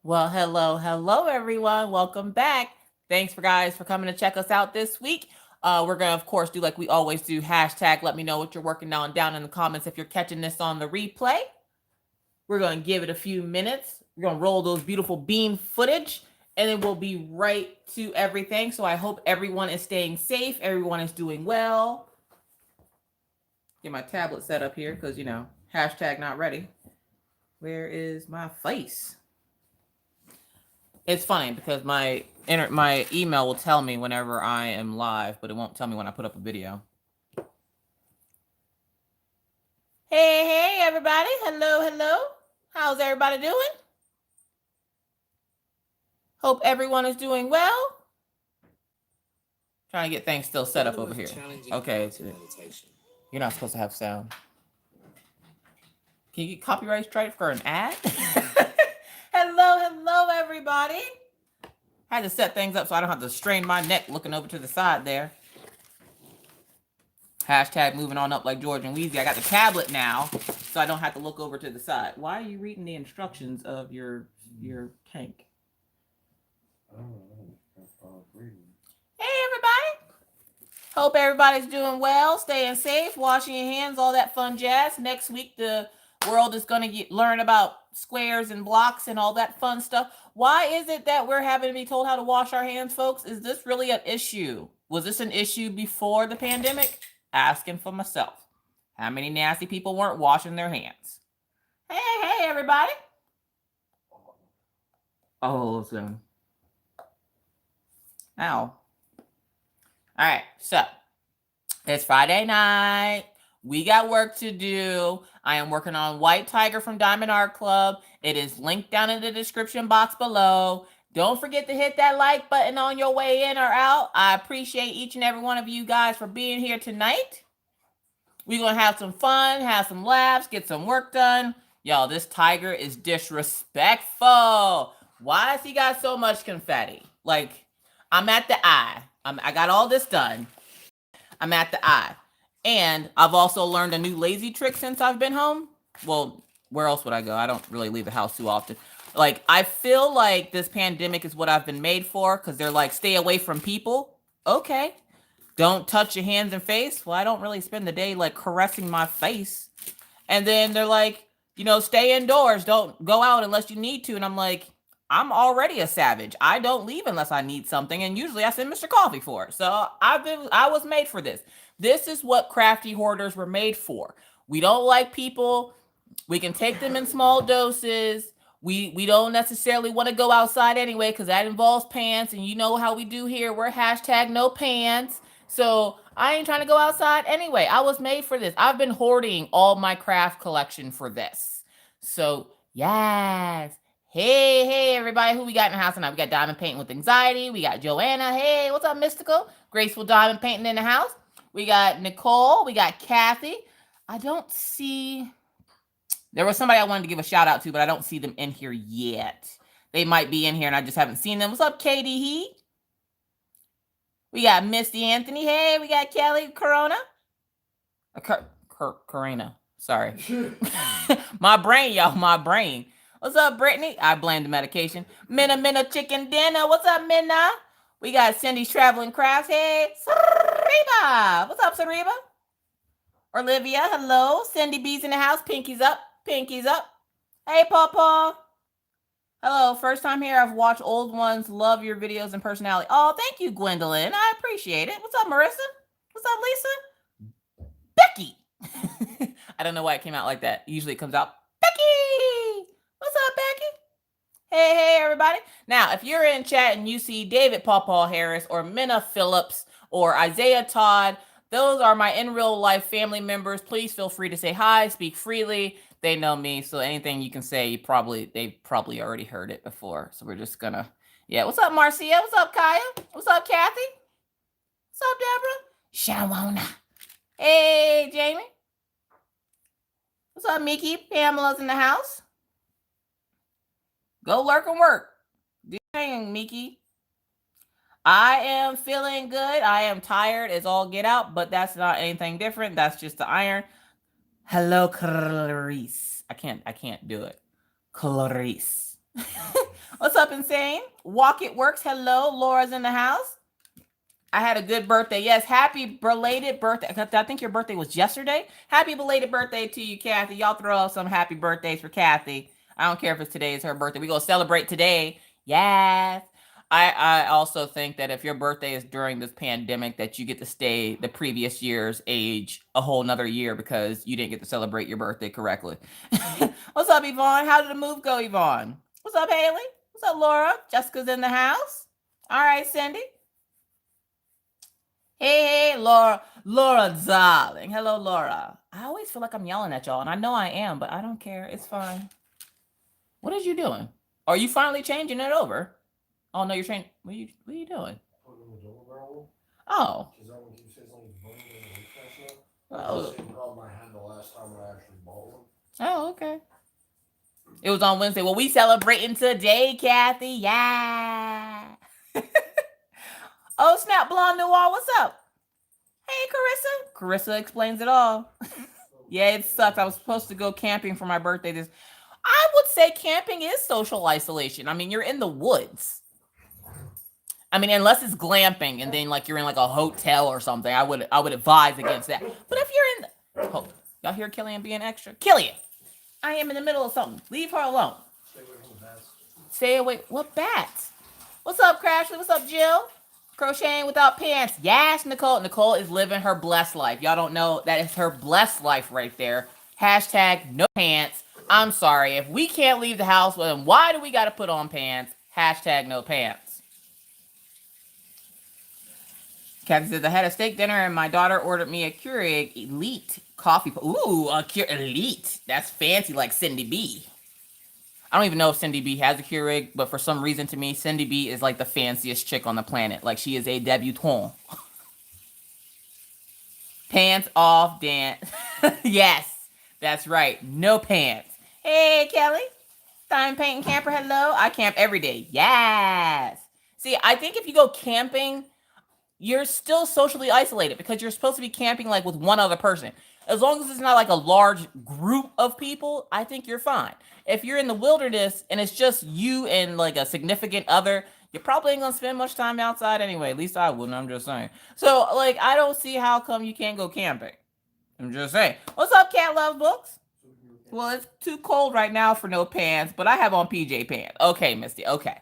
Well, hello, everyone. Welcome back. Thanks for guys for coming to check us out this week. We're gonna, of course, do like we always do. Hashtag. Let me know what you're working on down in the comments if you're catching this on the replay. We're gonna give it a few minutes. We're gonna roll those beautiful beam footage, and then we'll be right to everything. So I hope everyone is staying safe. Everyone is doing well. Get my tablet set up here because hashtag not ready. Where is my face? It's funny because my email will tell me whenever I am live, but it won't tell me when I put up a video. Hey, everybody. Hello. How's everybody doing? Hope everyone is doing well. Trying to get things still set up over here. Okay. You're not supposed to have sound. Can you get copyright strike for an ad? Hello, everybody. I had to set things up so I don't have to strain my neck looking over to the side there. Hashtag moving on up like George and Weezy. I got the tablet now, so I don't have to look over to the side. Why are you reading the instructions of your tank? Hey, everybody. Hope everybody's doing well, staying safe, washing your hands, all that fun jazz. Next week, the world is going to learn about squares and blocks and all that fun stuff. Why is it that we're having to be told how to wash our hands, folks? Is this really an issue? Was this an issue before the pandemic? Asking for myself. How many nasty people weren't washing their hands? Hey, everybody. Oh, so. Ow. All right, so it's Friday night. We got work to do. I am working on White Tiger from Diamond Art Club. It is linked down in the description box below. Don't forget to hit that like button on your way in or out. I appreciate each and every one of you guys for being here tonight. We're going to have some fun, have some laughs, get some work done. Y'all, this tiger is disrespectful. Why has he got so much confetti? Like, I'm at the eye. I got all this done. I'm at the eye. And I've also learned a new lazy trick since I've been home. Well, where else would I go? I don't really leave the house too often. Like, I feel like this pandemic is what I've been made for because they're like, stay away from people. Okay. Don't touch your hands and face. Well, I don't really spend the day like caressing my face. And then they're like, stay indoors. Don't go out unless you need to. And I'm like, I'm already a savage. I don't leave unless I need something. And usually I send Mr. Coffee for it. So I was made for this. This is what crafty hoarders were made for. We don't like people. We can take them in small doses. We don't necessarily want to go outside anyway because that involves pants. And you know how we do here. We're hashtag no pants. So I ain't trying to go outside anyway. I was made for this. I've been hoarding all my craft collection for this. So yes. Hey, everybody. Who we got in the house tonight? We got Diamond Painting with Anxiety. We got Joanna. Hey, what's up, Mystical? Graceful Diamond Painting in the house. We got Nicole. We got Kathy. I don't see... There was somebody I wanted to give a shout out to, but I don't see them in here yet. They might be in here and I just haven't seen them. What's up, Katie He? We got Misty Anthony. Hey, we got Kelly Corona. Corona. Sorry. My brain, y'all. My brain. What's up, Brittany? I blame the medication. Minna Chicken Dinner. What's up, Minna? We got Cindy's Traveling Crafts. Hey, Sariba. What's up, Sariba? Olivia, hello. Cindy B's in the house. Pinkies up. Pinkies up. Hey, Pawpaw. Hello, first time here. I've watched old ones. Love your videos and personality. Oh, thank you, Gwendolyn. I appreciate it. What's up, Marissa? What's up, Lisa? Becky. I don't know why it came out like that. Usually it comes out, Becky. What's up, Becky? Hey, everybody. Now, if you're in chat and you see David Pawpaw Harris or Minna Phillips or Isaiah Todd, those are my in real life family members. Please feel free to say hi, speak freely. They know me, so anything you can say, they probably already heard it before. So we're just gonna, yeah. What's up, Marcia? What's up, Kaya? What's up, Kathy? What's up, Deborah? Shawana. Hey, Jamie. What's up, Mickey? Pamela's in the house. Go lurk and work. Do your thing, Mickey. I am feeling good. I am tired as all get out, but that's not anything different. That's just the iron. Hello, Clarice. I can't do it. Clarice. What's up, Insane? Walk It Works. Hello, Laura's in the house. I had a good birthday. Yes, happy belated birthday. I think your birthday was yesterday. Happy belated birthday to you, Kathy. Y'all throw out some happy birthdays for Kathy. I don't care if it's today is her birthday. We gonna celebrate today. Yes. I also think that if your birthday is during this pandemic, that you get to stay the previous year's age a whole nother year because you didn't get to celebrate your birthday correctly. What's up, Yvonne? How did the move go, Yvonne? What's up, Haley? What's up, Laura? Jessica's in the house. All right, Cindy. Hey, Laura. Laura, darling. Hello, Laura. I always feel like I'm yelling at y'all, and I know I am, but I don't care. It's fine. What is you doing? Are you finally changing it over? Oh, no, you're changing. What are you doing? Oh. Oh, okay. It was on Wednesday. Well, we celebrating today, Kathy. Yeah. Oh, snap, Blonde Noir. What's up? Hey, Carissa. Carissa explains it all. Yeah, it sucks. I was supposed to go camping for my birthday. I would say camping is social isolation. I mean, you're in the woods. I mean, unless it's glamping and then like you're in like a hotel or something, I would advise against that. But if you're in y'all hear Killian being extra? Killian, I am in the middle of something. Leave her alone. Stay away from the bats. Stay away. What bats? What's up, Crashly? What's up, Jill? Crocheting without pants. Yes, Nicole. Nicole is living her blessed life. Y'all don't know that is her blessed life right there. Hashtag no pants. I'm sorry. If we can't leave the house, well, then why do we got to put on pants? Hashtag no pants. Kathy says, I had a steak dinner and my daughter ordered me a Keurig Elite coffee. Ooh, a Keurig Elite. That's fancy like Cindy B. I don't even know if Cindy B has a Keurig, but for some reason to me, Cindy B is like the fanciest chick on the planet. Like she is a debutante. Pants off, dance. Yes, that's right. No pants. Hey, Kelly. Time painting camper. Hello. I camp every day. Yes. See, I think if you go camping, you're still socially isolated because you're supposed to be camping like with one other person. As long as it's not like a large group of people, I think you're fine. If you're in the wilderness and it's just you and like a significant other, you probably ain't gonna spend much time outside anyway. At least I wouldn't. I'm just saying. So like, I don't see how come you can't go camping. I'm just saying. What's up, Cat Love Books? Well, it's too cold right now for no pants, but I have on PJ pants. Okay, Misty. Okay.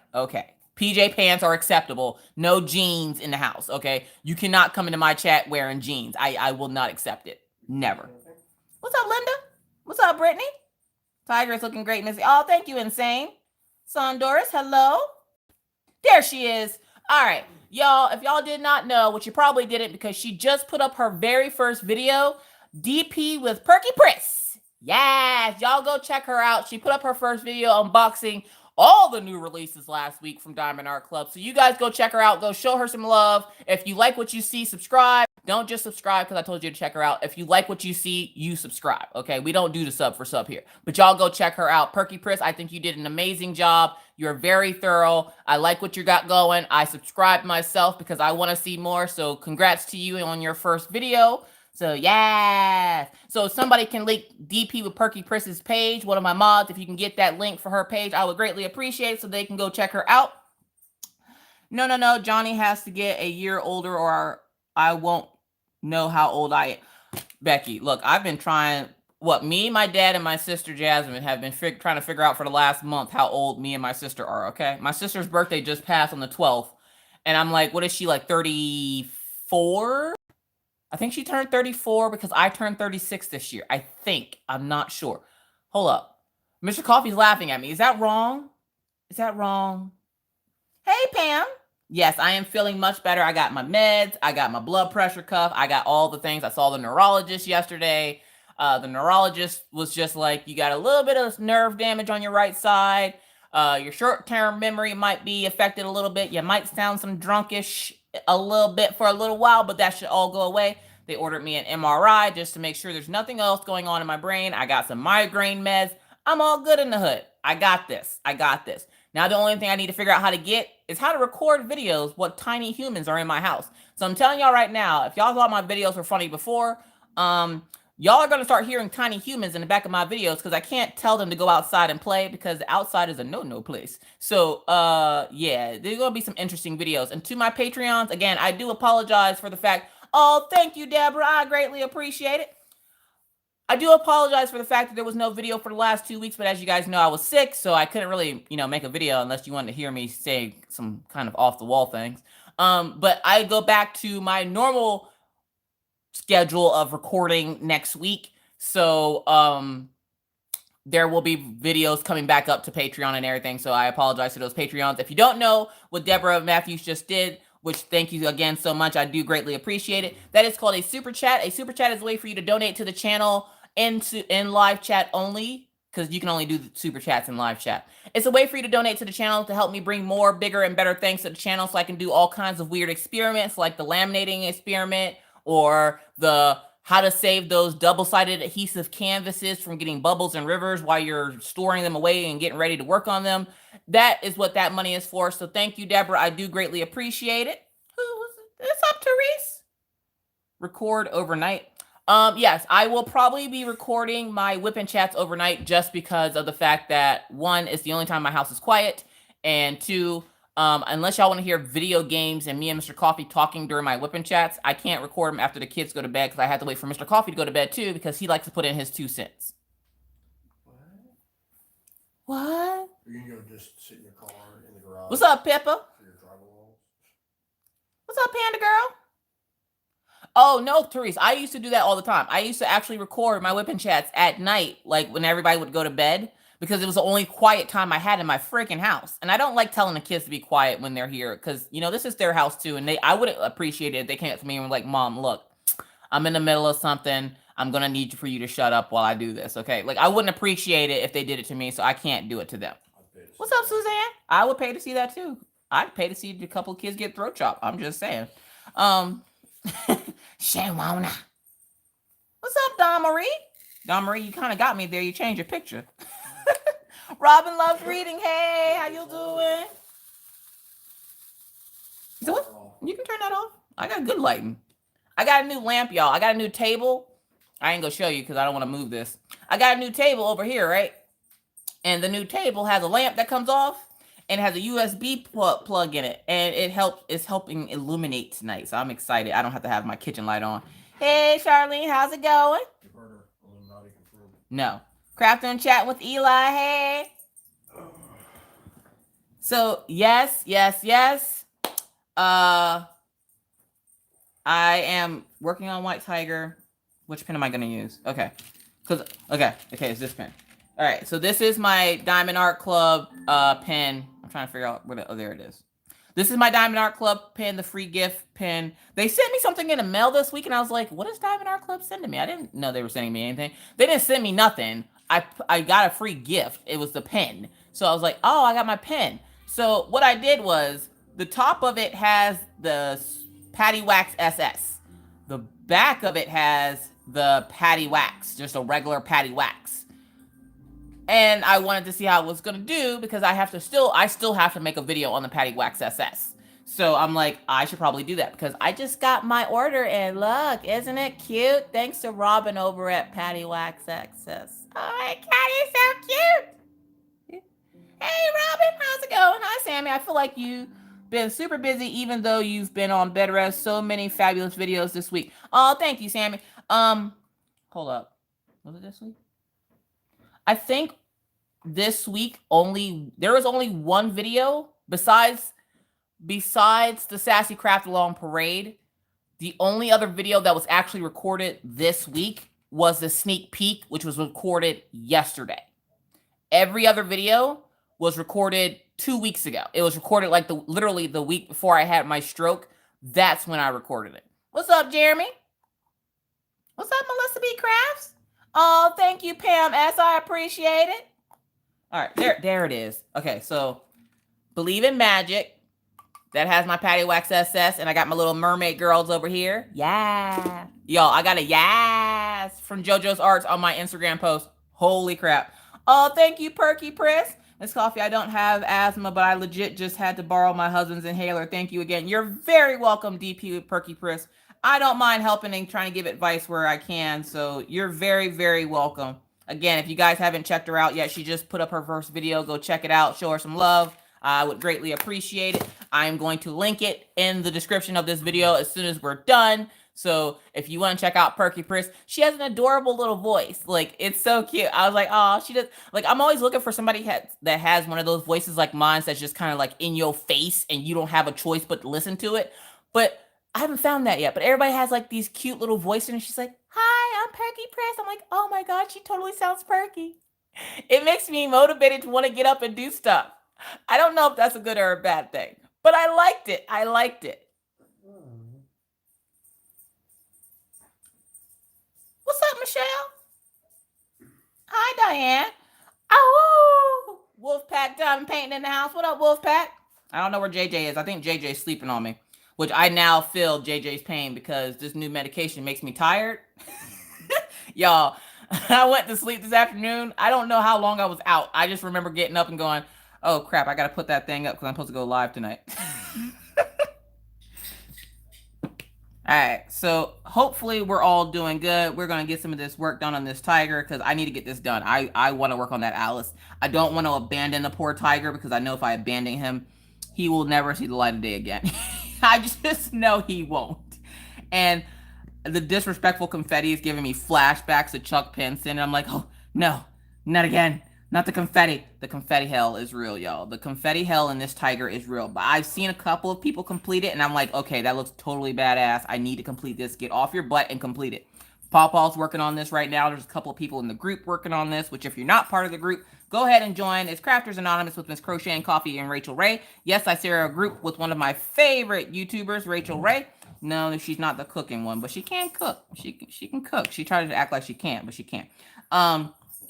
PJ pants are acceptable. No jeans in the house, okay? You cannot come into my chat wearing jeans. I will not accept it. Never. What's up, Linda? What's up, Brittany? Tiger is looking great, Missy. Oh, thank you, Insane. Son Doris, hello. There she is. All right, y'all, if y'all did not know, which you probably didn't because she just put up her very first video, DP with Perky Priss. Yes, y'all go check her out. She put up her first video unboxing all the new releases last week from Diamond Art Club. So you guys go check her out. Go show her some love. If you like what you see, subscribe. Don't just subscribe because I told you to check her out. If you like what you see, you subscribe, okay? We don't do the sub for sub here. But y'all go check her out. Perky Priss, I think you did an amazing job. You're very thorough. I like what you got going. I subscribed myself because I want to see more. So congrats to you on your first video. So yeah. So somebody can link DP with Perky Priss's page, one of my mods. If you can get that link for her page, I would greatly appreciate it so they can go check her out. No. Johnny has to get a year older or I won't know how old I am. Becky, look, I've been trying, me, my dad, and my sister Jasmine have been trying to figure out for the last month how old me and my sister are, okay? My sister's birthday just passed on the 12th, and I'm like, what is she, like 34? I think she turned 34 because I turned 36 this year. I think. I'm not sure. Hold up. Mr. Coffee's laughing at me. Is that wrong? Hey, Pam. Yes, I am feeling much better. I got my meds. I got my blood pressure cuff. I got all the things. I saw the neurologist yesterday. The neurologist was just like, you got a little bit of nerve damage on your right side. Your short-term memory might be affected a little bit. You might sound some drunkish a little bit for a little while, but that should all go away. They ordered me an MRI just to make sure there's nothing else going on in my brain. I got some migraine meds. I'm all good in the hood. I got this. Now, the only thing I need to figure out how to get is how to record videos what tiny humans are in my house. So I'm telling y'all right now, if y'all thought my videos were funny before, Y'all are going to start hearing tiny humans in the back of my videos because I can't tell them to go outside and play because the outside is a no-no place. So, yeah, there's going to be some interesting videos. And to my Patreons, again, I do apologize for the fact, oh, thank you, Deborah. I greatly appreciate it. I do apologize for the fact that there was no video for the last 2 weeks, but as you guys know, I was sick, so I couldn't really, make a video unless you wanted to hear me say some kind of off-the-wall things. But I go back to my normal schedule of recording next week. So there will be videos coming back up to Patreon and everything. So I apologize to those Patreons. If you don't know what Deborah Matthews just did, which thank you again so much, I do greatly appreciate it. That is called a super chat. A super chat is a way for you to donate to the channel in live chat only, because you can only do the super chats in live chat. It's a way for you to donate to the channel to help me bring more, bigger, and better things to the channel so I can do all kinds of weird experiments like the laminating experiment or the how to save those double-sided adhesive canvases from getting bubbles and rivers while you're storing them away and getting ready to work on them. That is what that money is for. So thank you, Deborah. I do greatly appreciate it. What's up, Therese? Record overnight. Yes, I will probably be recording my whipping chats overnight just because of the fact that, one, it's the only time my house is quiet, and two, unless y'all want to hear video games and me and Mr. Coffee talking during my whipping chats, I can't record them after the kids go to bed because I have to wait for Mr. Coffee to go to bed too because he likes to put in his 2 cents. What? You're going to go just sit in your car in the garage? What's up, Peppa? What's up, Panda Girl? Oh, no, Therese, I used to do that all the time. I used to actually record my whipping chats at night, like when everybody would go to bed, because it was the only quiet time I had in my freaking house. And I don't like telling the kids to be quiet when they're here, because, this is their house too, and I would appreciate it if they came up to me and were like, Mom, look, I'm in the middle of something. I'm going to need for you to shut up while I do this, okay? Like, I wouldn't appreciate it if they did it to me, so I can't do it to them. What's up, Suzanne? I would pay to see that too. I'd pay to see a couple of kids get throat chopped. I'm just saying. Shawana. What's up, Don Marie? Don Marie, you kind of got me there. You changed your picture. Robin loves reading. Hey, how you doing? So what? You can turn that off. I got good lighting. I got a new lamp, y'all. I got a new table. I ain't gonna show you because I don't want to move this. I got a new table over here, right? And the new table has a lamp that comes off and it has a USB plug in it. And it's helping illuminate tonight. So I'm excited. I don't have to have my kitchen light on. Hey, Charlene, how's it going? No. Crafting and chatting with Eli. Hey. So, yes. I am working on White Tiger. Which pen am I going to use? Okay. Okay, it's this pen. All right, so this is my Diamond Art Club pen. I'm trying to figure out where there it is. This is my Diamond Art Club pen, the free gift pen. They sent me something in the mail this week, and I was like, what does Diamond Art Club send to me? I didn't know they were sending me anything. They didn't send me nothing. I got a free gift. It was the pen. So I was like, oh, I got my pen. So what I did was, the top of it has the Patty Wax SS. The back of it has the Patty Wax, just a regular Patty Wax. And I wanted to see how it was going to do because I still have to make a video on the Patty Wax SS. So I'm like, I should probably do that because I just got my order and look, isn't it cute? Thanks to Robin over at Patty Wax SS. Oh my God, you're so cute. Hey, Robin, how's it going? Hi, Sammy. I feel like you've been super busy even though you've been on bed rest. So many fabulous videos this week. Oh, thank you, Sammy. Hold up. Was it this week? I think this week there was only one video besides the Sassy Craft Along Parade. The only other video that was actually recorded this week was the sneak peek, which was recorded yesterday. Every other video was recorded 2 weeks ago. It was recorded like literally the week before I had my stroke. That's when I recorded it. What's up, Jeremy? What's up, Melissa B. Crafts? Oh, thank you, Pam S. I appreciate it. All right, there it is. Okay, so Believe in Magic. That has my Patty Wax SS, and I got my little mermaid girls over here. Yeah. Y'all, I got a yes from JoJo's Arts on my Instagram post. Holy crap. Oh, thank you, Perky Press. Miss Coffee, I don't have asthma, but I legit just had to borrow my husband's inhaler. Thank you again. You're very welcome, DP with Perky Press. I don't mind helping and trying to give advice where I can. So you're very, very welcome. Again, if you guys haven't checked her out yet, she just put up her first video. Go check it out. Show her some love. I would greatly appreciate it. I'm going to link it in the description of this video as soon as we're done. So if you want to check out Perky Pris, she has an adorable little voice. Like, it's so cute. I was like, oh, she does. Like, I'm always looking for somebody that has one of those voices like mine that's just kind of like in your face and you don't have a choice but to listen to it. But I haven't found that yet. But everybody has like these cute little voices and she's like, hi, I'm Perky Pris. I'm like, oh my God, she totally sounds perky. It makes me motivated to want to get up and do stuff. I don't know if that's a good or a bad thing, but I liked it. I liked it. What's up, Michelle? Hi, Diane. Oh, Wolfpack Diamond Painting in the house. What up, Wolfpack? I don't know where JJ is. I think JJ's sleeping on me, which I now feel JJ's pain because this new medication makes me tired. Y'all, I went to sleep this afternoon. I don't know how long I was out. I just remember getting up and going, oh, crap, I got to put that thing up because I'm supposed to go live tonight. All right, so hopefully we're all doing good. We're going to get some of this work done on this tiger because I need to get this done. I want to work on that Alice. I don't want to abandon the poor tiger because I know if I abandon him, he will never see the light of day again. I just know he won't. And the disrespectful confetti is giving me flashbacks to Chuck Pinson. And I'm like, oh, no, not again. Not the confetti. The confetti hell is real, y'all. The confetti hell in this tiger is real. But I've seen a couple of people complete it, and I'm like, okay, that looks totally badass. I need to complete this. Get off your butt and complete it. Pawpaw's working on this right now. There's a couple of people in the group working on this, which if you're not part of the group, go ahead and join. It's Crafters Anonymous with Miss Crocheting Coffee and Rachel Ray. Yes, I share a group with one of my favorite YouTubers, Rachel Ray. No, she's not the cooking one, but she can cook. She can cook. She tries to act like she can't, but she can't.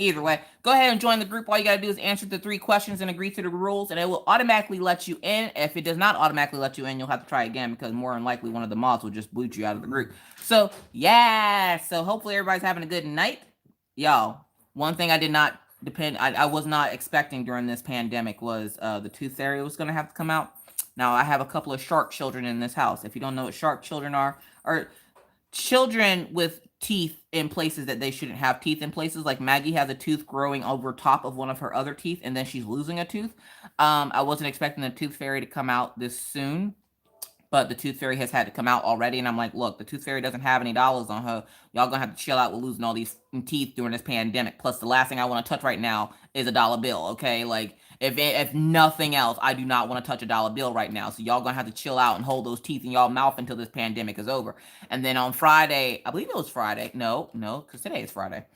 Either way, go ahead and join the group. All you got to do is answer the 3 questions and agree to the rules, and it will automatically let you in. If it does not automatically let you in, you'll have to try again because more than likely one of the mods will just boot you out of the group. So, yeah. So, hopefully everybody's having a good night. Y'all, one thing I did not I was not expecting during this pandemic was the tooth fairy was going to have to come out. Now, I have a couple of shark children in this house. If you don't know what shark children are children with teeth in places that they shouldn't have teeth in places. Like Maggie has a tooth growing over top of one of her other teeth, and then she's losing a tooth. I wasn't expecting the tooth fairy to come out this soon, but the tooth fairy has had to come out already. And I'm like, look, the tooth fairy doesn't have any dollars on her. Y'all gonna have to chill out with losing all these teeth during this pandemic. Plus, the last thing I want to touch right now is a dollar bill. Okay, like if nothing else, I do not want to touch a dollar bill right now. So y'all gonna have to chill out and hold those teeth in y'all mouth until this pandemic is over. And then on Friday, I believe it was Friday. No, because today is Friday.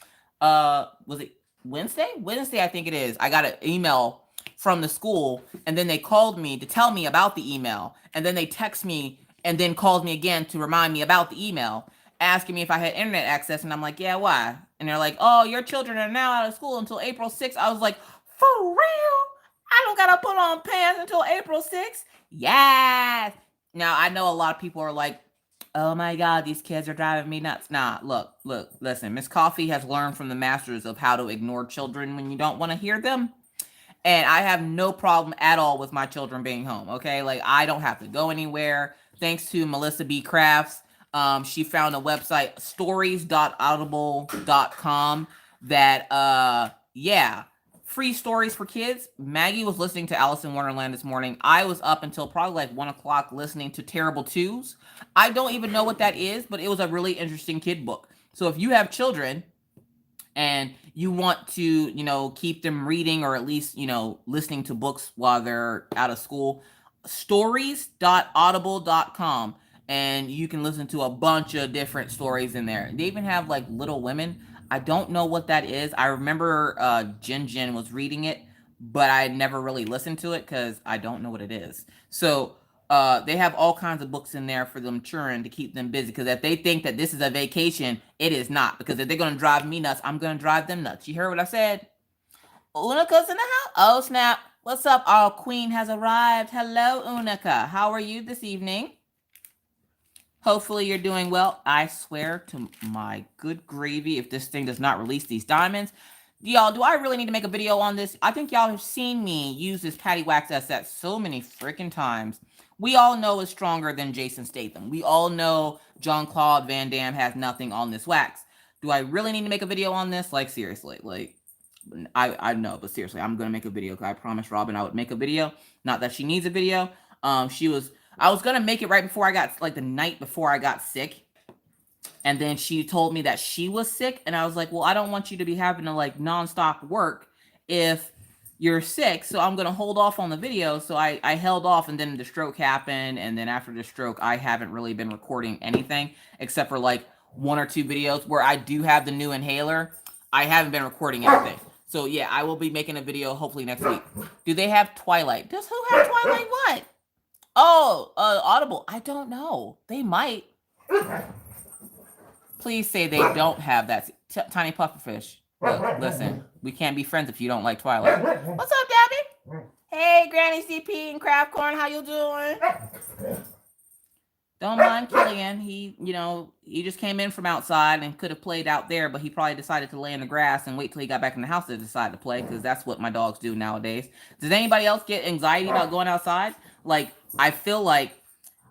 Was it Wednesday? Wednesday, I think it is. I got an email from the school, and then they called me to tell me about the email, and then they text me and then called me again to remind me about the email, asking me if I had internet access. And I'm like, yeah, why? And they're like, oh, your children are now out of school until April 6th. I was like, for real? I don't gotta put on pants until April 6th? Yes. Now, I know a lot of people are like, oh my God, these kids are driving me nuts. Nah, look, listen, Miss Coffee has learned from the masters of how to ignore children when you don't want to hear them. And I have no problem at all with my children being home, okay? Like, I don't have to go anywhere. Thanks to Melissa B. Crafts. She found a website, stories.audible.com, that, yeah, free stories for kids. Maggie was listening to Alice in Wonderland this morning. I was up until probably like 1 o'clock listening to Terrible Twos. I don't even know what that is, but it was a really interesting kid book. So if you have children and you want to, keep them reading or at least, listening to books while they're out of school, stories.audible.com. And you can listen to a bunch of different stories in there. They even have like Little Women. I don't know what that is. I remember Jin was reading it, but I never really listened to it because I don't know what it is. So they have all kinds of books in there for them children to keep them busy. Because if they think that this is a vacation, it is not. Because if they're going to drive me nuts, I'm going to drive them nuts. You heard what I said? Unica's in the house. Oh, snap. What's up? Our queen has arrived. Hello, Unica. How are you this evening? Hopefully you're doing well. I swear to my good gravy, if this thing does not release these diamonds. Y'all, do I really need to make a video on this? I think y'all have seen me use this Patty Wax set so many freaking times. we all know is stronger than Jason Statham. We all know Jean-Claude Van Damme has nothing on this wax. Do I really need to make a video on this? Like, seriously, like, I know, but seriously, I'm gonna make a video. I promised Robin I would make a video. Not that she needs a video. I was gonna make it right before I got, like, the night before I got sick. And then she told me that she was sick. And I was like, well, I don't want you to be having to, like, nonstop work if you're sick. So I'm going to hold off on the video. So I held off, and then the stroke happened. And then after the stroke, I haven't really been recording anything except for, like, 1 or 2 videos where I do have the new inhaler. I haven't been recording anything. So yeah, I will be making a video hopefully next week. Do they have Twilight? Does who have Twilight what? Oh, Audible. I don't know. They might. Please say they don't have that. Tiny pufferfish. Look, listen, we can't be friends if you don't like Twilight. What's up, Gabby? Hey, Granny CP and Craft Corn, how you doing? Don't mind Killian. He just came in from outside and could have played out there, but he probably decided to lay in the grass and wait till he got back in the house to decide to play, because that's what my dogs do nowadays. Does anybody else get anxiety about going outside? Like, I feel like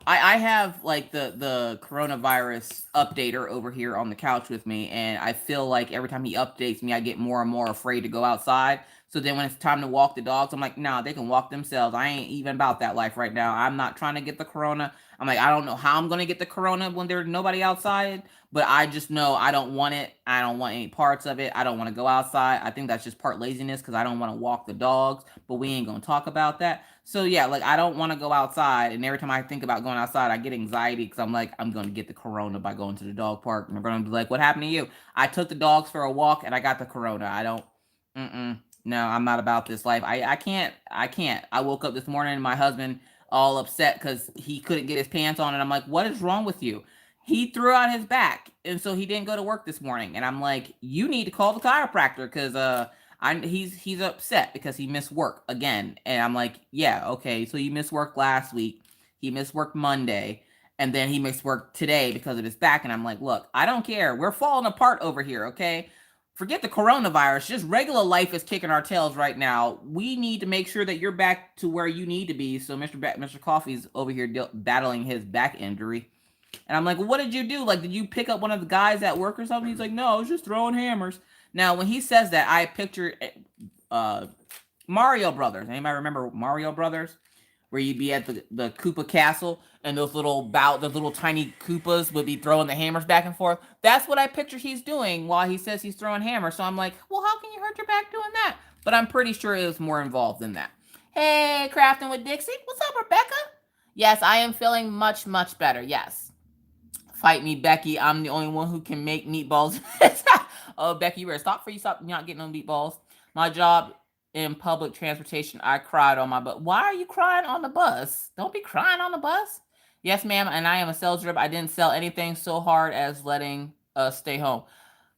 I have, like, the coronavirus updater over here on the couch with me, and I feel like every time he updates me, I get more and more afraid to go outside. So then when it's time to walk the dogs, I'm like, nah, they can walk themselves. I ain't even about that life right now. I'm not trying to get the corona. I'm like, I don't know how I'm going to get the corona when there's nobody outside, but I just know I don't want it. I don't want any parts of it. I don't want to go outside. I think that's just part laziness because I don't want to walk the dogs, but we ain't going to talk about that. So yeah, like, I don't want to go outside, and every time I think about going outside, I get anxiety because I'm like, I'm going to get the corona by going to the dog park, and they're going to be like, what happened to you? I took the dogs for a walk, and I got the corona. I don't, no, I'm not about this life. I can't. I woke up this morning, and my husband all upset because he couldn't get his pants on, and I'm like, what is wrong with you? He threw out his back, and so he didn't go to work this morning, and I'm like, you need to call the chiropractor because he's upset because he missed work again. And I'm like, yeah, okay, so you missed work last week, he missed work Monday, and then he missed work today because of his back. And I'm like, look, I don't care, we're falling apart over here, okay? Forget the coronavirus, just regular life is kicking our tails right now. We need to make sure that you're back to where you need to be. So Mr. Coffee's over here battling his back injury. And I'm like, well, what did you do? Like, did you pick up one of the guys at work or something? He's like, no, I was just throwing hammers. Now, when he says that, I picture Mario Brothers. Anybody remember Mario Brothers? Where you'd be at the Koopa Castle, and those little tiny Koopas would be throwing the hammers back and forth. That's what I picture he's doing while he says he's throwing hammers. So I'm like, well, how can you hurt your back doing that? But I'm pretty sure it was more involved than that. Hey, Crafting with Dixie. What's up, Rebecca? Yes, I am feeling much, much better. Yes. Fight me, Becky. I'm the only one who can make meatballs. Oh, Becky, you better stop not getting no meatballs. My job in public transportation, I cried on my bus. Why are you crying on the bus? Don't be crying on the bus. Yes, ma'am, and I am a sales rep. I didn't sell anything so hard as letting us stay home.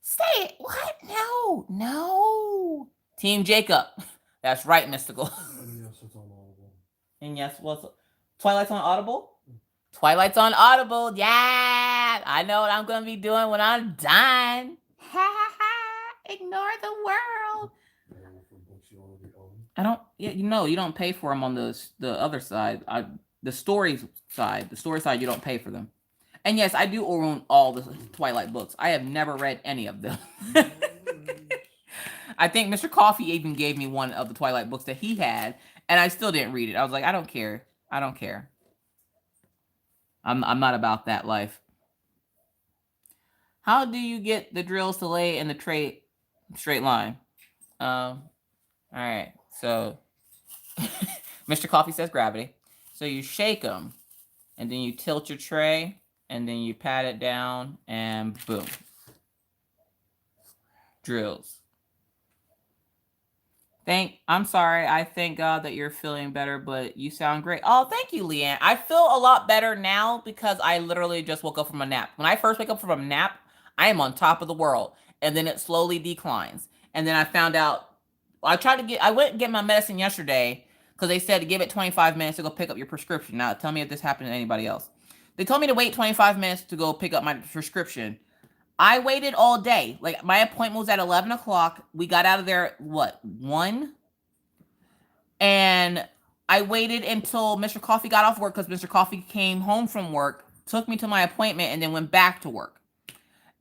Stay? What? No. Team Jacob. That's right, Mystical. And yes, it's on Audible. And yes, Twilight's on Audible? Twilight's on Audible. Yeah, I know what I'm going to be doing when I'm done. Ha ha ha. Ignore the world. I don't, you don't pay for them on the other side. The story side, you don't pay for them. And yes, I do own all the Twilight books. I have never read any of them. I think Mr. Coffee even gave me one of the Twilight books that he had, and I still didn't read it. I was like, I don't care. I'm not about that life. How do you get the drills to lay in the straight line? All right. So Mr. Coffee says gravity. So you shake them, and then you tilt your tray, and then you pat it down, and boom. Drills. I'm sorry. I thank God that you're feeling better, but you sound great. Oh, thank you, Leanne. I feel a lot better now because I literally just woke up from a nap. When I first wake up from a nap, I am on top of the world, and then it slowly declines. And then I found out, I went and get my medicine yesterday because they said to give it 25 minutes to go pick up your prescription. Now, tell me if this happened to anybody else. They told me to wait 25 minutes to go pick up my prescription. I waited all day. Like, my appointment was at 11 o'clock. We got out of there, 1? And I waited until Mr. Coffee got off work because Mr. Coffee came home from work, took me to my appointment, and then went back to work.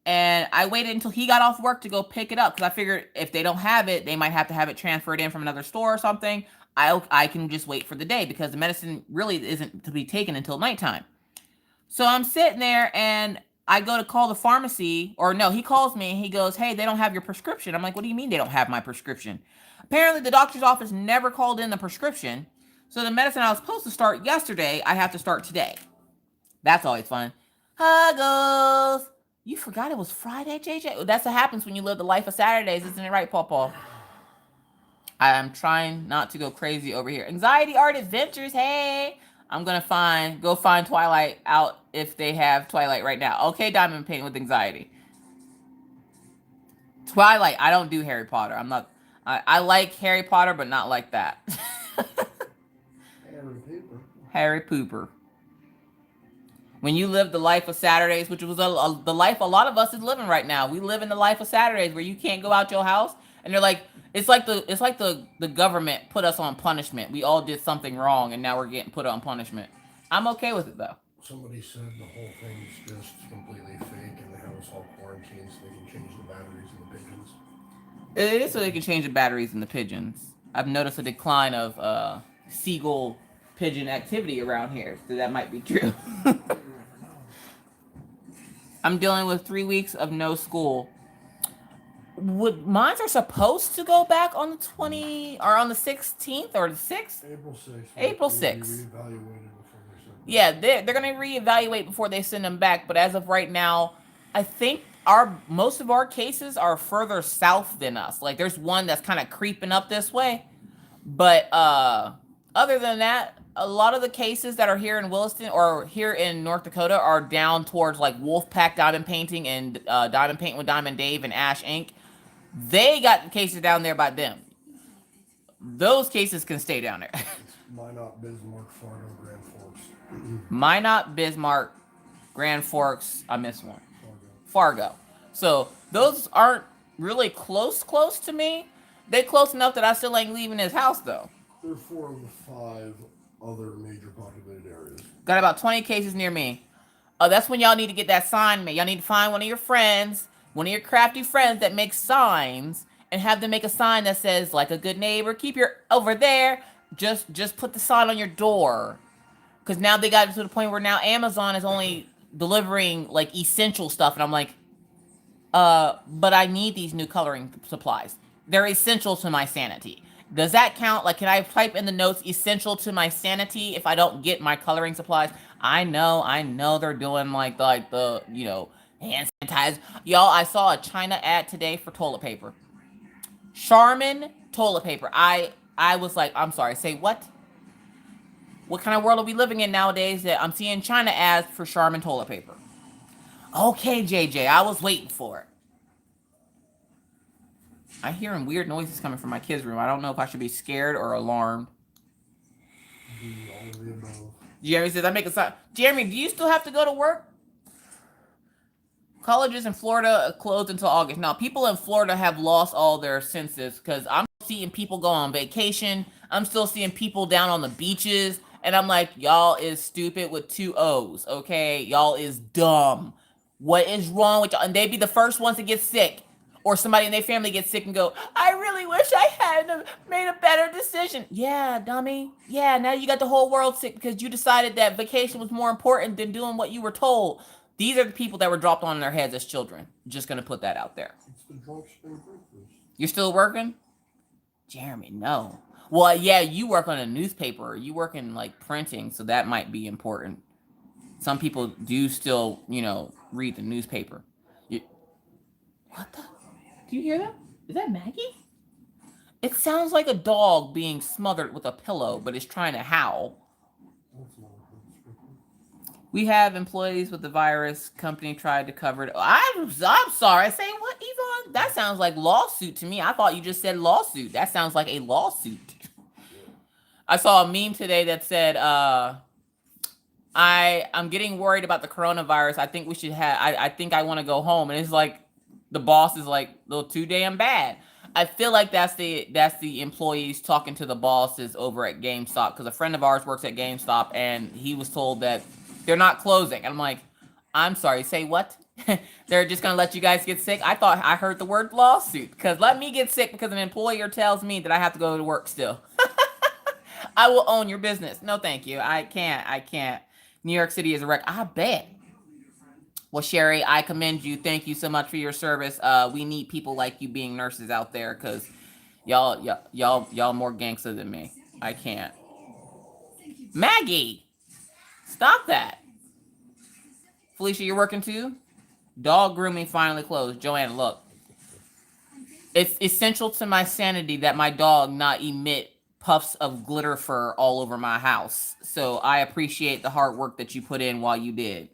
And I waited until he got off work to go pick it up because I figured if they don't have it, they might have to have it transferred in from another store or something. I can just wait for the day because the medicine really isn't to be taken until nighttime. So I'm sitting there and I go to call the pharmacy, or no, he calls me and he goes, "Hey, they don't have your prescription." I'm like, "What do you mean they don't have my prescription?" Apparently, the doctor's office never called in the prescription. So the medicine I was supposed to start yesterday, I have to start today. That's always fun. Huggles. You forgot it was Friday, JJ? That's what happens when you live the life of Saturdays, isn't it right, Paw? I'm trying not to go crazy over here. Anxiety Art Adventures, hey. I'm gonna go find Twilight out if they have Twilight right now. Okay, Diamond Paint with Anxiety. Twilight, I don't do Harry Potter. I like Harry Potter, but not like that. Harry Pooper. Harry Pooper. When you live the life of Saturdays, which was the life a lot of us is living right now. We live in the life of Saturdays where you can't go out your house, and they're like, it's like the government put us on punishment. We all did something wrong, and now we're getting put on punishment. I'm okay with it though. Somebody said the whole thing's just completely fake, and they have us all quarantined so they can change the batteries in the pigeons. It is so they can change the batteries in the pigeons. I've noticed a decline of seagull pigeon activity around here, so that might be true. I'm dealing with 3 weeks of no school. Mines are supposed to go back on the 16th or the 6th? April 6th. April 6th. Reevaluated before they send them. Yeah, they're going to reevaluate before they send them back. But as of right now, I think most of our cases are further south than us. Like there's one that's kind of creeping up this way. But other than that, a lot of the cases that are here in Williston or here in North Dakota are down towards like Wolfpack Diamond Painting and Diamond Paint with Diamond Dave and Ash Inc. They got cases down there by them. Those cases can stay down there. Minot, Bismarck, Fargo, Grand Forks. Minot, Bismarck, Grand Forks. I missed one. Fargo. So those aren't really close to me. They close enough that I still ain't leaving his house though. They're 4 of the 5 other major populated areas. Got about 20 cases near me. Oh, that's when y'all need to get that sign made. Y'all need to find one of your friends, one of your crafty friends that makes signs, and have them make a sign that says, like a good neighbor, keep your over there. Just put the sign on your door. Because now they got to the point where now Amazon is only delivering like essential stuff. And I'm like, but I need these new coloring supplies. They're essential to my sanity. Does that count? Like, can I type in the notes essential to my sanity if I don't get my coloring supplies? I know they're doing like the hand sanitizer. Y'all, I saw a China ad today for toilet paper. Charmin toilet paper. I was like, I'm sorry, say what? What kind of world are we living in nowadays that I'm seeing China ads for Charmin toilet paper? Okay, JJ, I was waiting for it. I'm hearing weird noises coming from my kids' room. I don't know if I should be scared or alarmed. All of the above. Jeremy says, I make a sign. Jeremy, do you still have to go to work? Colleges in Florida closed until August. Now, people in Florida have lost all their senses because I'm seeing people go on vacation. I'm still seeing people down on the beaches. And I'm like, y'all is stupid with 2 O's, okay? Y'all is dumb. What is wrong with y'all? And they be the first ones to get sick. Or somebody in their family gets sick and go, I really wish I had made a better decision. Yeah, dummy. Yeah, now you got the whole world sick because you decided that vacation was more important than doing what you were told. These are the people that were dropped on their heads as children. Just going to put that out there. It's the drugstore breakfast. You're still working? Jeremy, no. Well, yeah, you work on a newspaper. You work in, like, printing, so that might be important. Some people do still, read the newspaper. What the? Do you hear that? Is that Maggie? It sounds like a dog being smothered with a pillow, but it's trying to howl. We have employees with the virus. Company tried to cover it. I'm sorry. Say what, Yvonne? That sounds like lawsuit to me. I thought you just said lawsuit. That sounds like a lawsuit. I saw a meme today that said, I'm getting worried about the coronavirus. I think I want to go home. And it's like, the boss is like, a little too damn bad. I feel like that's the employees talking to the bosses over at GameStop, because a friend of ours works at GameStop and he was told that they're not closing. And I'm like, I'm sorry, say what? They're just gonna let you guys get sick? I thought I heard the word lawsuit, because let me get sick because an employer tells me that I have to go to work still. I will own your business. No, thank you. I can't. New York City is a wreck. I bet. Well, Sherry, I commend you. Thank you so much for your service. We need people like you being nurses out there, because y'all more gangster than me. I can't. Maggie, stop that. Felicia, you're working too? Dog grooming finally closed. Joanne, look. It's essential to my sanity that my dog not emit puffs of glitter fur all over my house. So I appreciate the hard work that you put in while you did.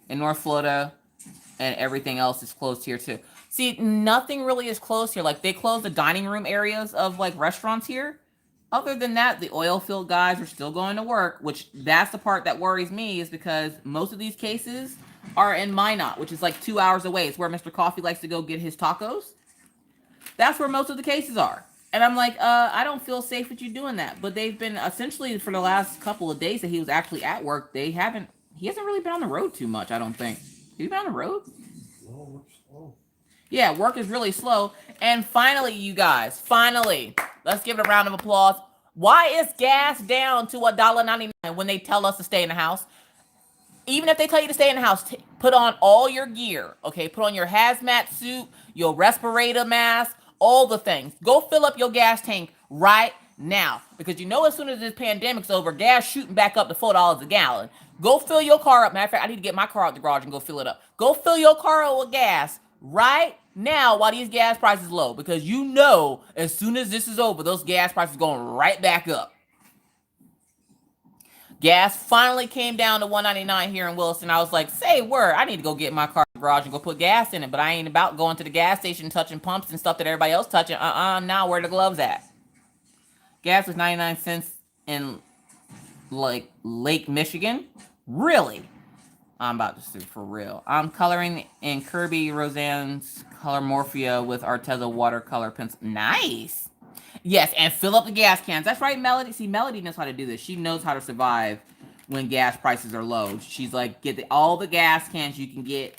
In North Florida, and everything else is closed here too. See, nothing really is closed here. Like, they closed the dining room areas of like restaurants here. Other than that, the oil field guys are still going to work, which that's the part that worries me, is because most of these cases are in Minot, which is like 2 hours away. It's where Mr. Coffee likes to go get his tacos. That's where most of the cases are. And I'm like, I don't feel safe with you doing that. But they've been essentially, for the last couple of days that he was actually at work, he hasn't really been on the road too much, I don't think. He been on the road? No, work's slow. Yeah, work is really slow. And finally, you guys, let's give it a round of applause. Why is gas down to $1.99 when they tell us to stay in the house? Even if they tell you to stay in the house, put on all your gear, okay? Put on your hazmat suit, your respirator mask, all the things. Go fill up your gas tank right now, because you know as soon as this pandemic's over, gas shooting back up to $4 a gallon. Go fill your car up. Matter of fact, I need to get my car out the garage and go fill it up. Go fill your car up with gas right now while these gas prices low, because you know as soon as this is over, those gas prices going right back up. Gas finally came down to $1.99 here in Williston. I was like, say word, I need to go get my car in the garage and go put gas in it, but I ain't about going to the gas station touching pumps and stuff that everybody else touching. Now where the gloves at? Gas was 99 cents in like Lake Michigan. Really? I'm about to sue for real. I'm coloring in Kirby Roseanne's Color Morphia with Arteza watercolor pencil. Nice. Yes, and fill up the gas cans. That's right, Melody. See, Melody knows how to do this. She knows how to survive when gas prices are low. She's like, get all the gas cans you can get,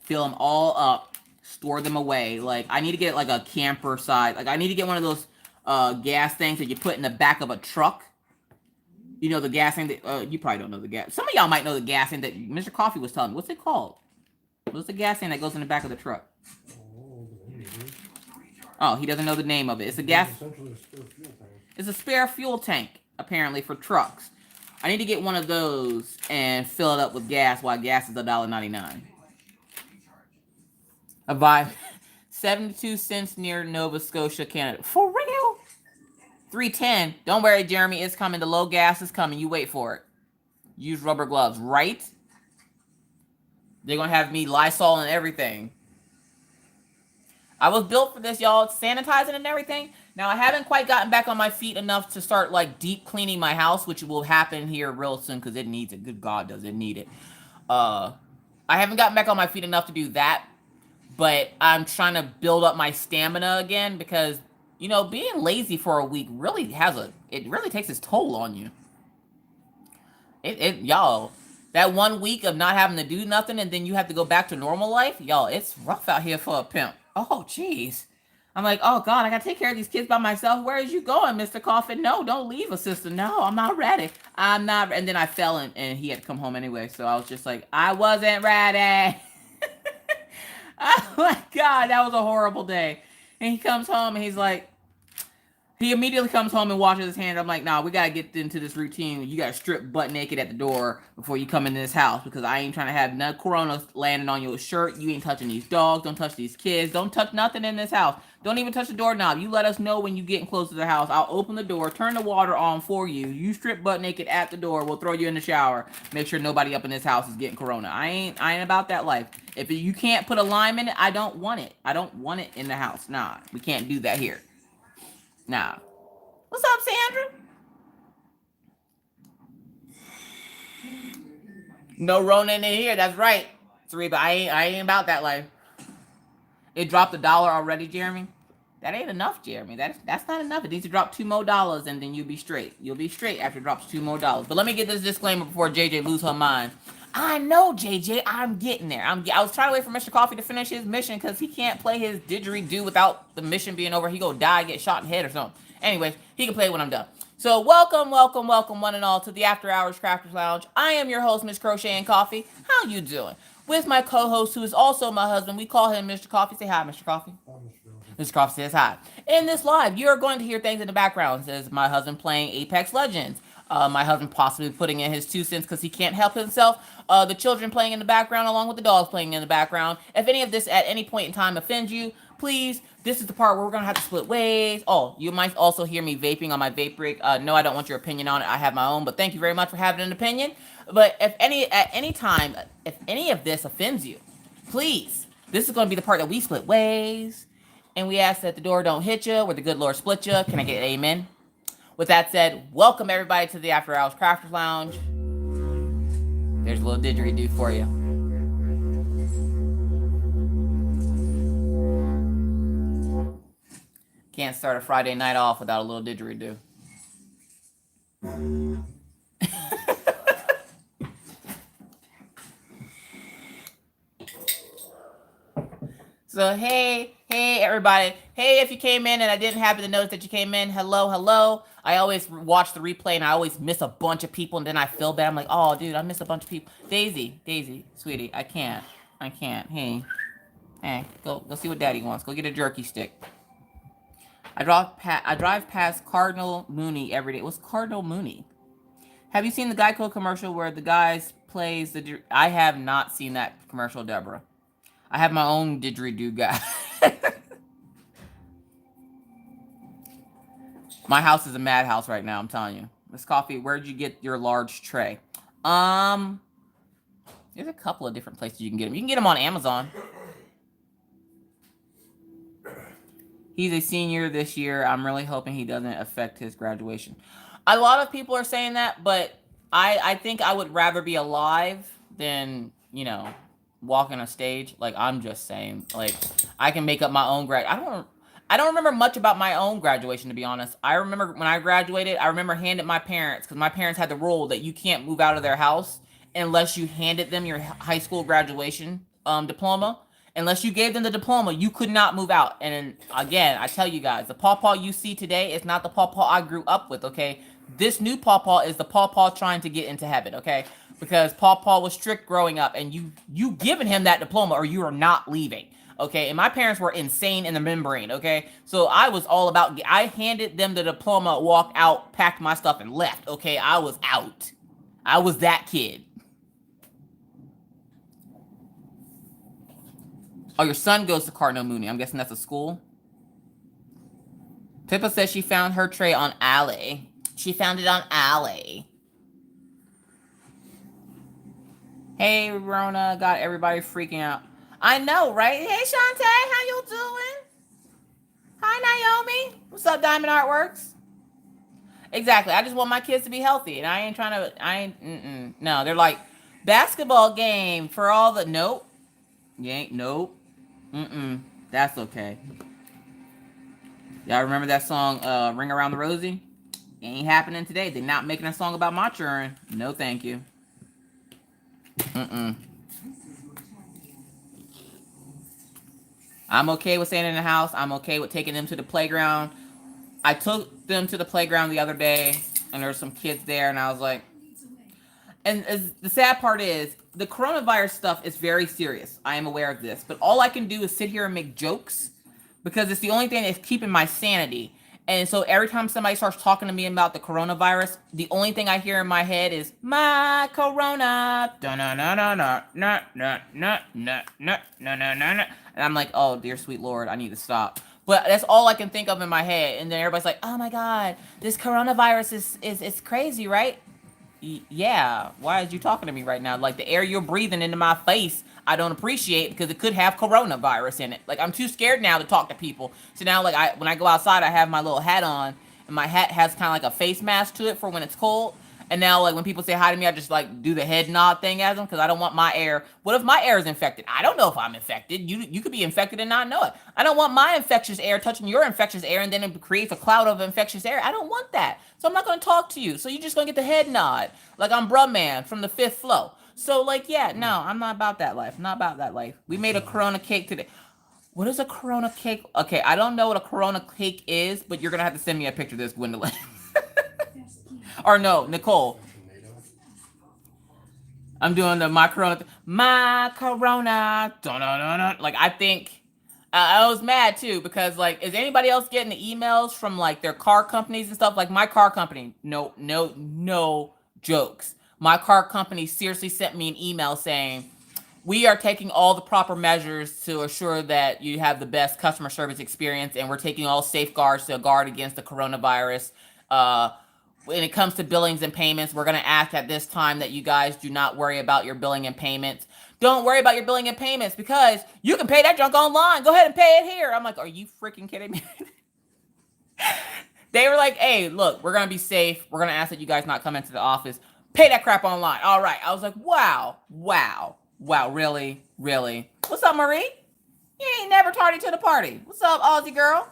fill them all up, store them away. Like, I need to get like a camper side. Like, I need to get one of those gas things that you put in the back of a truck. You know, the gas thing that, you probably don't know the gas. Some of y'all might know the gas thing that Mr. Coffee was telling me. What's it called? What's the gas thing that goes in the back of the truck? Oh, he doesn't know the name of it. It's a gas. It's a spare fuel tank, apparently, for trucks. I need to get one of those and fill it up with gas while gas is $1.99. I buy 72 cents near Nova Scotia, Canada. For real? 310. Don't worry, Jeremy. It's coming. The low gas is coming. You wait for it. Use rubber gloves, right? They're going to have me Lysol and everything. I was built for this, y'all. Sanitizing and everything. Now, I haven't quite gotten back on my feet enough to start, like, deep cleaning my house, which will happen here real soon because it needs it. Good God, does it need it. I haven't gotten back on my feet enough to do that, but I'm trying to build up my stamina again because, you know, being lazy for a week really it really takes its toll on you. Y'all, that 1 week of not having to do nothing and then you have to go back to normal life, y'all, it's rough out here for a pimp. Oh, jeez. I'm like, oh, God, I got to take care of these kids by myself. Where is you going, Mr. Coffin? No, don't leave us, sister. No, I'm not ready. I'm not. And then I fell and he had to come home anyway. So I was just like, I wasn't ready. Oh, my God, that was a horrible day. And he comes home and he's like, he immediately comes home and washes his hands. I'm like, nah, we got to get into this routine. You got to strip butt naked at the door before you come into this house because I ain't trying to have no corona landing on your shirt. You ain't touching these dogs. Don't touch these kids. Don't touch nothing in this house. Don't even touch the doorknob. You let us know when you getting close to the house. I'll open the door, turn the water on for you. You strip butt naked at the door. We'll throw you in the shower. Make sure nobody up in this house is getting corona. I ain't about that life. If you can't put a lime in it, I don't want it. I don't want it in the house. Nah, we can't do that here. Nah. What's up, Sandra? No Ronin in here. That's right, Sareba. I ain't about that life. It dropped $1 already, Jeremy. That ain't enough, Jeremy. That's not enough. It needs to drop $2 more, and then you'll be straight. You'll be straight after it drops $2 more. But let me get this disclaimer before JJ lose her mind. I know, JJ. I'm getting there. I was trying to wait for Mr. Coffee to finish his mission because he can't play his didgeridoo without the mission being over. He go die, get shot in the head or something. Anyways, he can play when I'm done. So welcome, welcome, welcome, one and all, to the After Hours Crafters Lounge. I am your host, Miss Crocheting Coffee. How you doing? With my co-host, who is also my husband. We call him Mr. Coffee. Say hi, Mr. Coffee. Mr. Coffee says hi. In this live, you are going to hear things in the background. It says my husband playing Apex Legends. My husband possibly putting in his 2 cents because he can't help himself. The children playing in the background along with the dogs playing in the background. If any of this at any point in time offends you, please, this is the part where we're going to have to split ways. Oh, you might also hear me vaping on my vape rig. No, I don't want your opinion on it. I have my own, but thank you very much for having an opinion. But at any time, if any of this offends you, please, this is going to be the part that we split ways. And we ask that the door don't hit you, where the good Lord split you. Can I get an amen? With that said, welcome everybody to the After Hours Crafters Lounge. There's a little didgeridoo for you. Can't start a Friday night off without a little didgeridoo. So, hey everybody. Hey, if you came in and I didn't happen to notice that you came in, hello. I always watch the replay and I always miss a bunch of people and then I feel bad. I'm like, oh, dude, I missed a bunch of people. Daisy, sweetie, I can't. Hey, go see what Daddy wants. Go get a jerky stick. I drive past Cardinal Mooney every day. What's Cardinal Mooney? Have you seen the Geico commercial where the guy plays the... I have not seen that commercial, Deborah. I have my own didgeridoo guy. My house is a madhouse right now, I'm telling you. Miss Coffee, where'd you get your large tray? There's a couple of different places you can get them. You can get them on Amazon. He's a senior this year. I'm really hoping he doesn't affect his graduation. A lot of people are saying that, but I think I would rather be alive than, walking a stage. Like, I'm just saying, like, I can make up my own I don't remember much about my own graduation, to be honest. I remember when I graduated, I remember handing my parents, because my parents had the rule that you can't move out of their house unless you handed them your high school graduation diploma. Unless you gave them the diploma, you could not move out. And again, I tell you guys, the pawpaw you see today is not the pawpaw I grew up with, okay? This new pawpaw is the pawpaw trying to get into heaven, okay? Because pawpaw was strict growing up, and you giving him that diploma or you are not leaving. Okay, and my parents were insane in the membrane, okay? So I was all about, I handed them the diploma, walked out, packed my stuff, and left, okay? I was out. I was that kid. Oh, your son goes to Cardinal Mooney. I'm guessing that's a school. Pippa says she found her tray on Alley. She found it on Alley. Hey, Rona, got everybody freaking out. I know, right? Hey, Shantae, how you doing? Hi, Naomi. What's up, Diamond Artworks? Exactly. I just want my kids to be healthy, and I ain't trying to. No, they're like basketball game for all the. Nope. You ain't. Nope. That's okay. Y'all remember that song, "Ring Around the Rosie"? Ain't happening today. They're not making a song about my children. No, thank you. I'm okay with staying in the house. I'm okay with taking them to the playground. I took them to the playground the other day, and there were some kids there, and I was like... And the sad part is, the coronavirus stuff is very serious. I am aware of this. But all I can do is sit here and make jokes, because it's the only thing that's keeping my sanity. And so every time somebody starts talking to me about the coronavirus, the only thing I hear in my head is, my corona. And I'm like, oh, dear sweet Lord, I need to stop. But that's all I can think of in my head. And then everybody's like, oh my God, this coronavirus is crazy, right? Yeah, why are you talking to me right now? Like, the air you're breathing into my face, I don't appreciate, because it could have coronavirus in it. Like, I'm too scared now to talk to people. So now, like, when I go outside, I have my little hat on, and my hat has kind of like a face mask to it for when it's cold. And now, like, when people say hi to me, I just, like, do the head nod thing as them because I don't want my air. What if my air is infected? I don't know if I'm infected. You could be infected and not know it. I don't want my infectious air touching your infectious air and then it creates a cloud of infectious air. I don't want that. So I'm not going to talk to you. So you're just going to get the head nod. Like I'm Bruh Man from the Fifth Flow. So, like, yeah, no, I'm not about that life. I'm not about that life. We made a Corona cake today. What is a Corona cake? Okay, I don't know what a Corona cake is, but you're going to have to send me a picture of this, Gwendolyn. Or no, Nicole. I'm doing the my Corona. My Corona. Like, I think... I was mad, too, because, like, is anybody else getting the emails from, like, their car companies and stuff? Like, my car company. No jokes. My car company seriously sent me an email saying, we are taking all the proper measures to assure that you have the best customer service experience, and we're taking all safeguards to guard against the coronavirus. When it comes to billings and payments, we're going to ask at this time that you guys do not worry about your billing and payments. Don't worry about your billing and payments because you can pay that junk online. Go ahead and pay it here. I'm like, are you freaking kidding me? They were like, hey, look, we're going to be safe. We're going to ask that you guys not come into the office. Pay that crap online. All right. I was like, wow. Really? What's up, Marie? You ain't never tardy to the party. What's up, Aussie girl?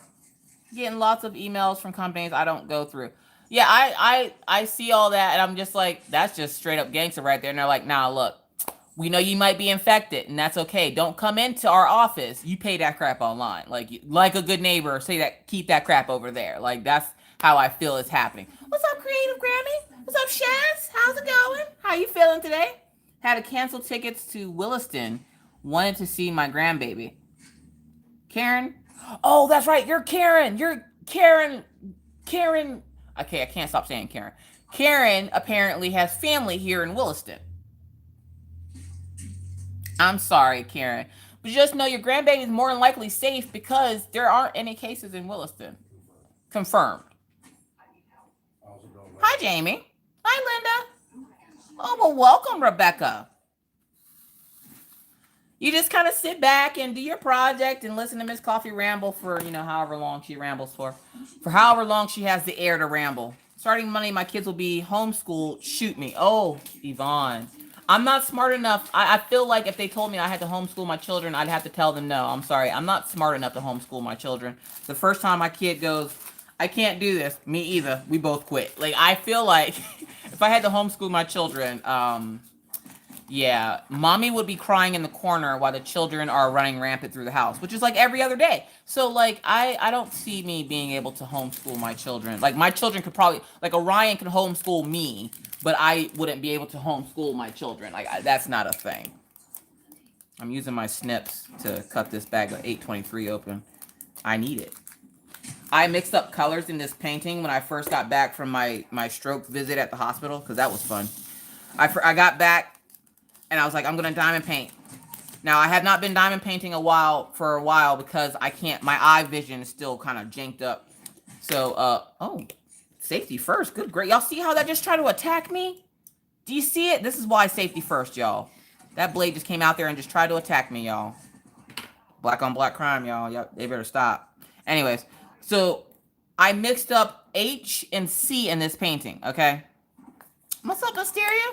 Getting lots of emails from companies I don't go through. Yeah, I see all that, and I'm just like, that's just straight up gangster right there. And they're like, nah, look, we know you might be infected, and that's okay. Don't come into our office. You pay that crap online. Like a good neighbor, say that, keep that crap over there. Like, that's how I feel is happening. What's up, Creative Grammy? What's up, Shaz? How's it going? How you feeling today? Had to cancel tickets to Williston. Wanted to see my grandbaby. Karen? Oh, that's right. You're Karen. You're Karen. Okay, I can't stop saying Karen. Karen apparently has family here in Williston. I'm sorry, Karen. But just know your grandbaby is more than likely safe because there aren't any cases in Williston. Confirmed. Hi, Jamie. Hi, Linda. Oh, well, welcome, Rebecca. You just kind of sit back and do your project and listen to Miss Coffee ramble for, however long she rambles for however long she has the air to ramble. Starting Monday, my kids will be homeschooled. Shoot me. Oh, Yvonne. I'm not smart enough. I feel like if they told me I had to homeschool my children, I'd have to tell them no. I'm sorry. I'm not smart enough to homeschool my children. The first time my kid goes, I can't do this. Me either. We both quit. Like, I feel like if I had to homeschool my children, yeah, mommy would be crying in the corner while the children are running rampant through the house, which is like every other day. So, like, I don't see me being able to homeschool my children. Like, my children could probably, like, Orion could homeschool me, but I wouldn't be able to homeschool my children. Like, that's not a thing. I'm using my snips to cut this bag of 823 open. I need it. I mixed up colors in this painting when I first got back from my stroke visit at the hospital, because that was fun. I got back. And I was like, I'm going to diamond paint. Now, I have not been diamond painting for a while because I can't, my eye vision is still kind of janked up. So, oh, safety first. Good, great. Y'all see how that just tried to attack me? Do you see it? This is why safety first, y'all. That blade just came out there and just tried to attack me, y'all. Black on black crime, y'all. They better stop. Anyways, so I mixed up H and C in this painting, okay? What's up, Asteria?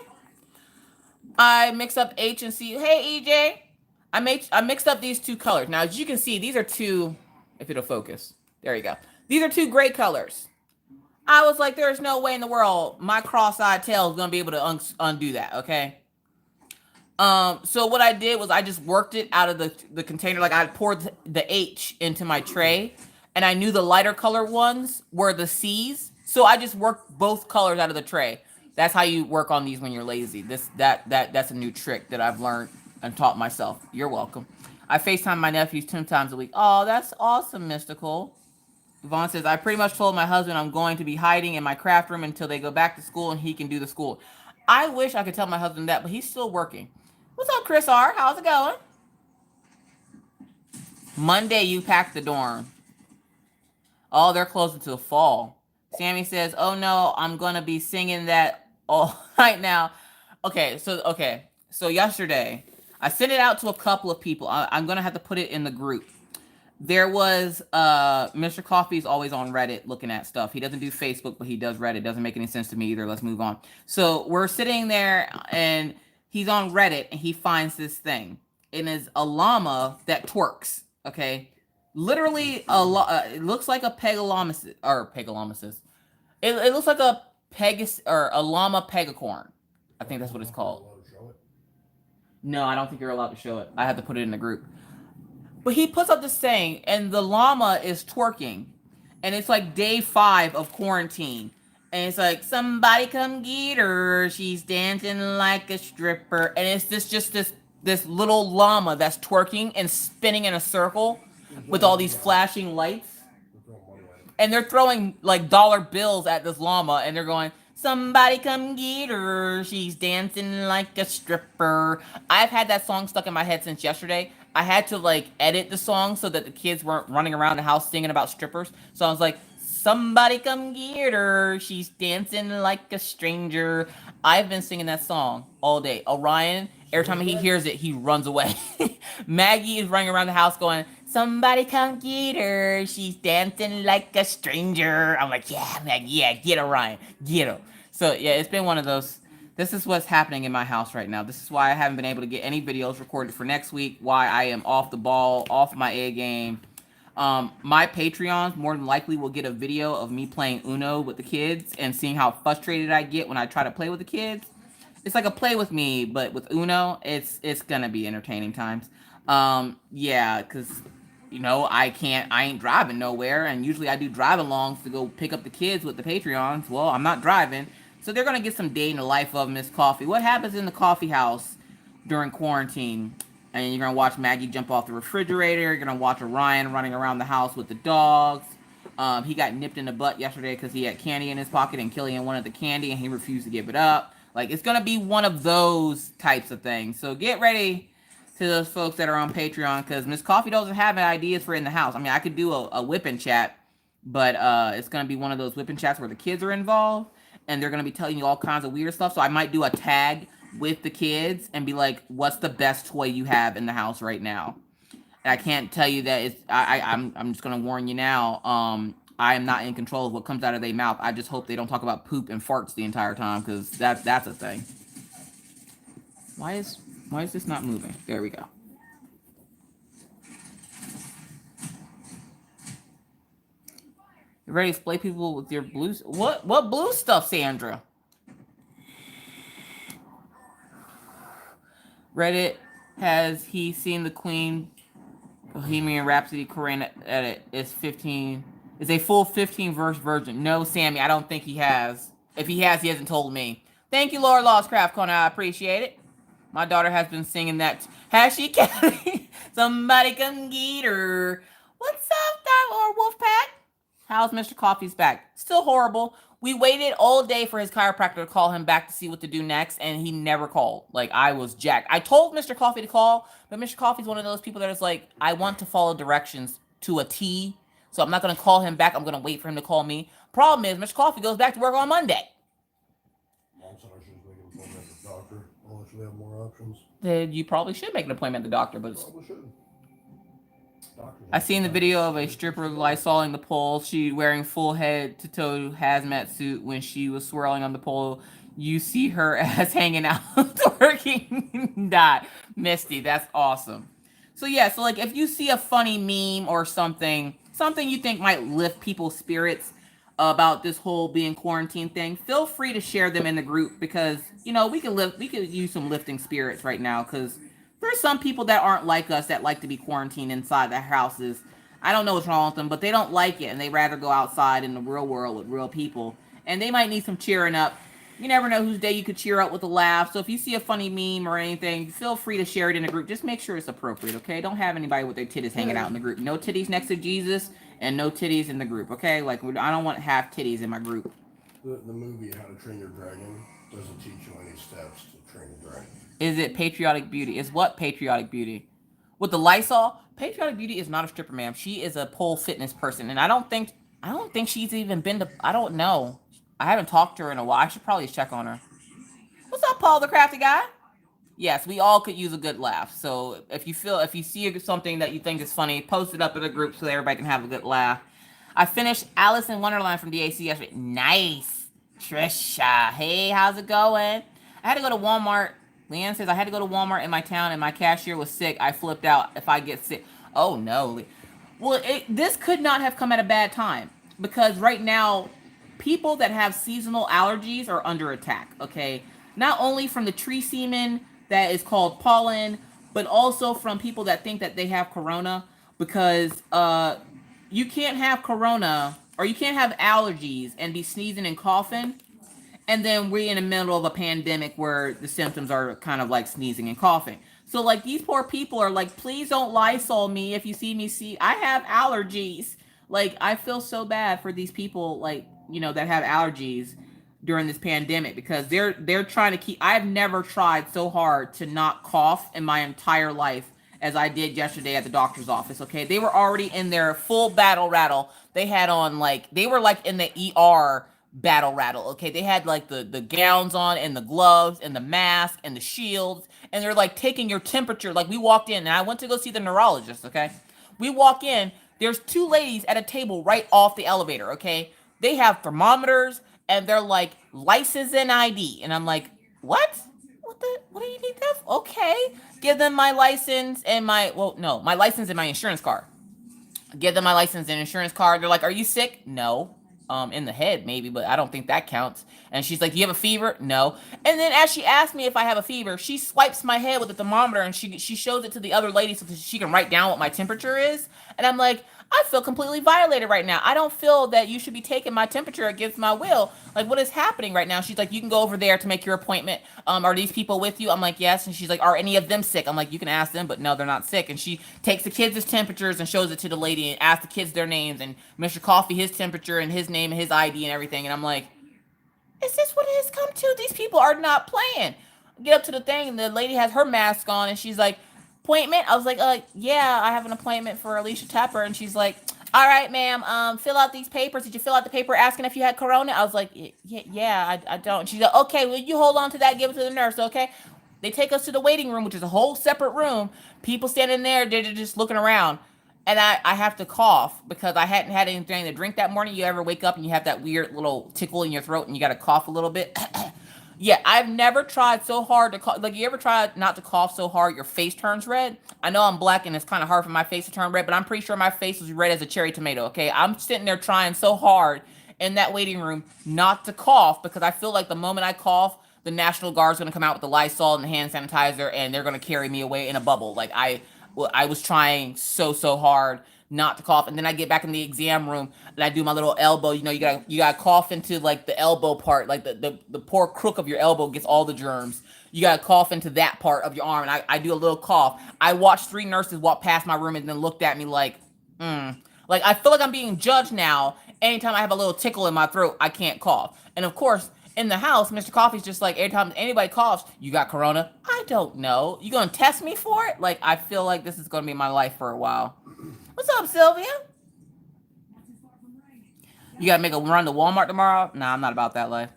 I mixed up H and C. Hey, EJ. I mixed up these two colors. Now, as you can see, these are two, if it'll focus. There you go. These are two gray colors. I was like, there's no way in the world my cross-eyed tail is going to be able to undo that, okay? So what I did was I just worked it out of the container. Like, I poured the H into my tray, and I knew the lighter color ones were the C's. So I just worked both colors out of the tray. That's how you work on these when you're lazy. That's a new trick that I've learned and taught myself. You're welcome. I FaceTime my nephews 10 times a week. Oh, that's awesome, Mystical. Yvonne says, I pretty much told my husband I'm going to be hiding in my craft room until they go back to school and he can do the school. I wish I could tell my husband that, but he's still working. What's up, Chris R? How's it going? Monday, you packed the dorm. Oh, they're close until fall. Sammy says, oh no, I'm going to be singing that all right now. Okay, so yesterday, I sent it out to a couple of people. I'm going to have to put it in the group. There was Mr. Coffee's always on Reddit looking at stuff. He doesn't do Facebook, but he does Reddit. Doesn't make any sense to me either. Let's move on. So we're sitting there and he's on Reddit and he finds this thing. It is a llama that twerks. Okay. Literally it looks like a pegalomesis or pegalomesis. It looks like a pegas or a llama pegacorn. I think that's what it's called. No, I don't think you're allowed to show it. I have to put it in the group. But he puts up this thing, and the llama is twerking. And it's like day 5 of quarantine. And it's like, somebody come get her. She's dancing like a stripper. And it's this little llama that's twerking and spinning in a circle with all these flashing lights. And they're throwing like dollar bills at this llama. And they're going, somebody come get her. She's dancing like a stripper. I've had that song stuck in my head since yesterday. I had to like edit the song so that the kids weren't running around the house singing about strippers. So I was like, somebody come get her. She's dancing like a stranger. I've been singing that song all day. Orion, every time he hears it, he runs away. Maggie is running around the house going, somebody come get her. She's dancing like a stranger. I'm like, yeah, Maggie, yeah, get Orion. Get her. So yeah, it's been one of those. This is what's happening in my house right now. This is why I haven't been able to get any videos recorded for next week. Why I am off the ball, off my A game. My Patreons more than likely will get a video of me playing Uno with the kids and seeing how frustrated I get when I try to play with the kids. It's like a play with me, but with Uno, it's gonna be entertaining times. Yeah, because I ain't driving nowhere, and usually I do drive-alongs to go pick up the kids with the Patreons. Well, I'm not driving. So they're going to get some day in the life of Miss Coffee. What happens in the coffee house during quarantine? And you're going to watch Maggie jump off the refrigerator. You're going to watch Orion running around the house with the dogs. He got nipped in the butt yesterday because he had candy in his pocket and Killian wanted the candy and he refused to give it up. Like, it's going to be one of those types of things. So get ready to those folks that are on Patreon because Miss Coffee doesn't have ideas for in the house. I mean, I could do a whipping chat, but it's going to be one of those whipping chats where the kids are involved. And they're going to be telling you all kinds of weird stuff. So I might do a tag with the kids and be like, what's the best toy you have in the house right now? And I can't tell you that it's, I'm just going to warn you now. I am not in control of what comes out of their mouth. I just hope they don't talk about poop and farts the entire time because that's a thing. Why is this not moving? There we go. You ready to display people with your blue? What blue stuff, Sandra? Reddit has he seen the Queen Bohemian Rhapsody Korean edit? It's 15. Is a full 15 verse version. No, Sammy, I don't think he has. If he has, he hasn't told me. Thank you, Laura Lostcraft Corner. I appreciate it. My daughter has been singing that. Has she, Kelly? Somebody come get her. What's up, that Lord Wolfpack? How's Mr. Coffee's back? Still horrible. We waited all day for his chiropractor to call him back to see what to do next, and he never called. Like, I was jacked. I told Mr. Coffee to call, but Mr. Coffee's one of those people that is like, I want to follow directions to a T, so I'm not going to call him back. I'm going to wait for him to call me. Problem is, Mr. Coffee goes back to work on Monday. Mom said I should make an appointment with the doctor. I'll actually have more options. Then you probably should make an appointment at the doctor, but Probably should. I seen the video of a stripper lysoling the pole. She wearing full head to toe hazmat suit when she was swirling on the pole. You see her ass hanging out, twerking. Dot. Misty, that's awesome. So yeah, so like if you see a funny meme or something you think might lift people's spirits about this whole being quarantine thing, feel free to share them in the group because we could use some lifting spirits right now because there's some people that aren't like us that like to be quarantined inside their houses. I don't know what's wrong with them, but they don't like it, and they rather go outside in the real world with real people. And they might need some cheering up. You never know whose day you could cheer up with a laugh. So if you see a funny meme or anything, feel free to share it in the group. Just make sure it's appropriate, okay? Don't have anybody with their titties hanging out in the group. No titties next to Jesus, and no titties in the group, okay? Like, I don't want half titties in my group. The movie How to Train Your Dragon doesn't teach you any steps to train a dragon. Is it Patriotic Beauty? Is what Patriotic Beauty? With the Lysol? Patriotic Beauty is not a stripper, ma'am. She is a pole fitness person, and I don't think she's even been to. I don't know. I haven't talked to her in a while. I should probably check on her. What's up, Paul the Crafty Guy? Yes, we all could use a good laugh. So if you see something that you think is funny, post it up in the group so everybody can have a good laugh. I finished Alice in Wonderland from DAC yesterday. Nice. Trisha. Hey, how's it going? I had to go to Walmart. Leanne says I had to go to Walmart in my town and my cashier was sick. I flipped out if I get sick. Oh no. Well, this could not have come at a bad time because right now, people that have seasonal allergies are under attack. Okay, not only from the tree semen that is called pollen, but also from people that think that they have corona because you can't have corona or you can't have allergies and be sneezing and coughing and then we're in the middle of a pandemic where the symptoms are kind of like sneezing and coughing. So like these poor people are like, please don't Lysol me if you see me I have allergies. Like I feel so bad for these people like, that have allergies during this pandemic because they're trying to keep I've never tried so hard to not cough in my entire life as I did yesterday at the doctor's office. Okay. They were already in their full battle rattle. They had on like they were like in the ER battle rattle. Okay, they had like the gowns on and the gloves and the mask and the shields, and they're like taking your temperature. Like we walked in, and I went to go see the neurologist. Okay, we walk in. There's two ladies at a table right off the elevator. Okay, they have thermometers and they're like license and ID, and I'm like, what? What do you need that for? Okay, give them my license and my license and my insurance card. Give them my license and insurance card. They're like, are you sick? No. In the head maybe, but I don't think that counts. And she's like, do you have a fever? No. And then as she asked me if I have a fever, she swipes my head with a thermometer and she shows it to the other lady so that she can write down what my temperature is. And I'm like, I feel completely violated right now. I don't feel that you should be taking my temperature against my will. Like, what is happening right now? She's like, you can go over there to make your appointment. Are these people with you? I'm like, yes. And she's like, are any of them sick? I'm like, you can ask them, but no, they're not sick. And she takes the kids' temperatures and shows it to the lady and asks the kids their names and Mr. Coffee his temperature and his name and his ID and everything. And I'm like, is this what it has come to? These people are not playing. Get up to the thing and the lady has her mask on and she's like, appointment? I was like, yeah, I have an appointment for Alishia Tepper. And she's like, all right, ma'am, fill out these papers. Did you fill out the paper asking if you had corona? I was like, yeah, I don't. She's like, okay, well, you hold on to that, give it to the nurse, okay? They take us to the waiting room, which is a whole separate room. People standing there, they're just looking around. And I have to cough because I hadn't had anything to drink that morning. You ever wake up and you have that weird little tickle in your throat and you got to cough a little bit? Yeah, I've never tried so hard to cough. Like, you ever tried not to cough so hard your face turns red? I know I'm black and it's kind of hard for my face to turn red, but I'm pretty sure my face was red as a cherry tomato, okay? I'm sitting there trying so hard in that waiting room not to cough because I feel like the moment I cough, the National Guard's going to come out with the Lysol and the hand sanitizer and they're going to carry me away in a bubble. Like, I was trying so hard not to cough, and then I get back in the exam room and I do my little elbow. You gotta cough into like the elbow part, like the poor crook of your elbow gets all the germs. You gotta cough into that part of your arm, and I do a little cough. I watched 3 nurses walk past my room and then looked at me like, like I feel like I'm being judged now. Anytime I have a little tickle in my throat, I can't cough, and of course. In the house, Mr. Coffee's just like, every time anybody coughs, you got corona? I don't know. You gonna test me for it? Like, I feel like this is gonna be my life for a while. What's up, Sylvia? You gotta make a run to Walmart tomorrow? Nah, I'm not about that life.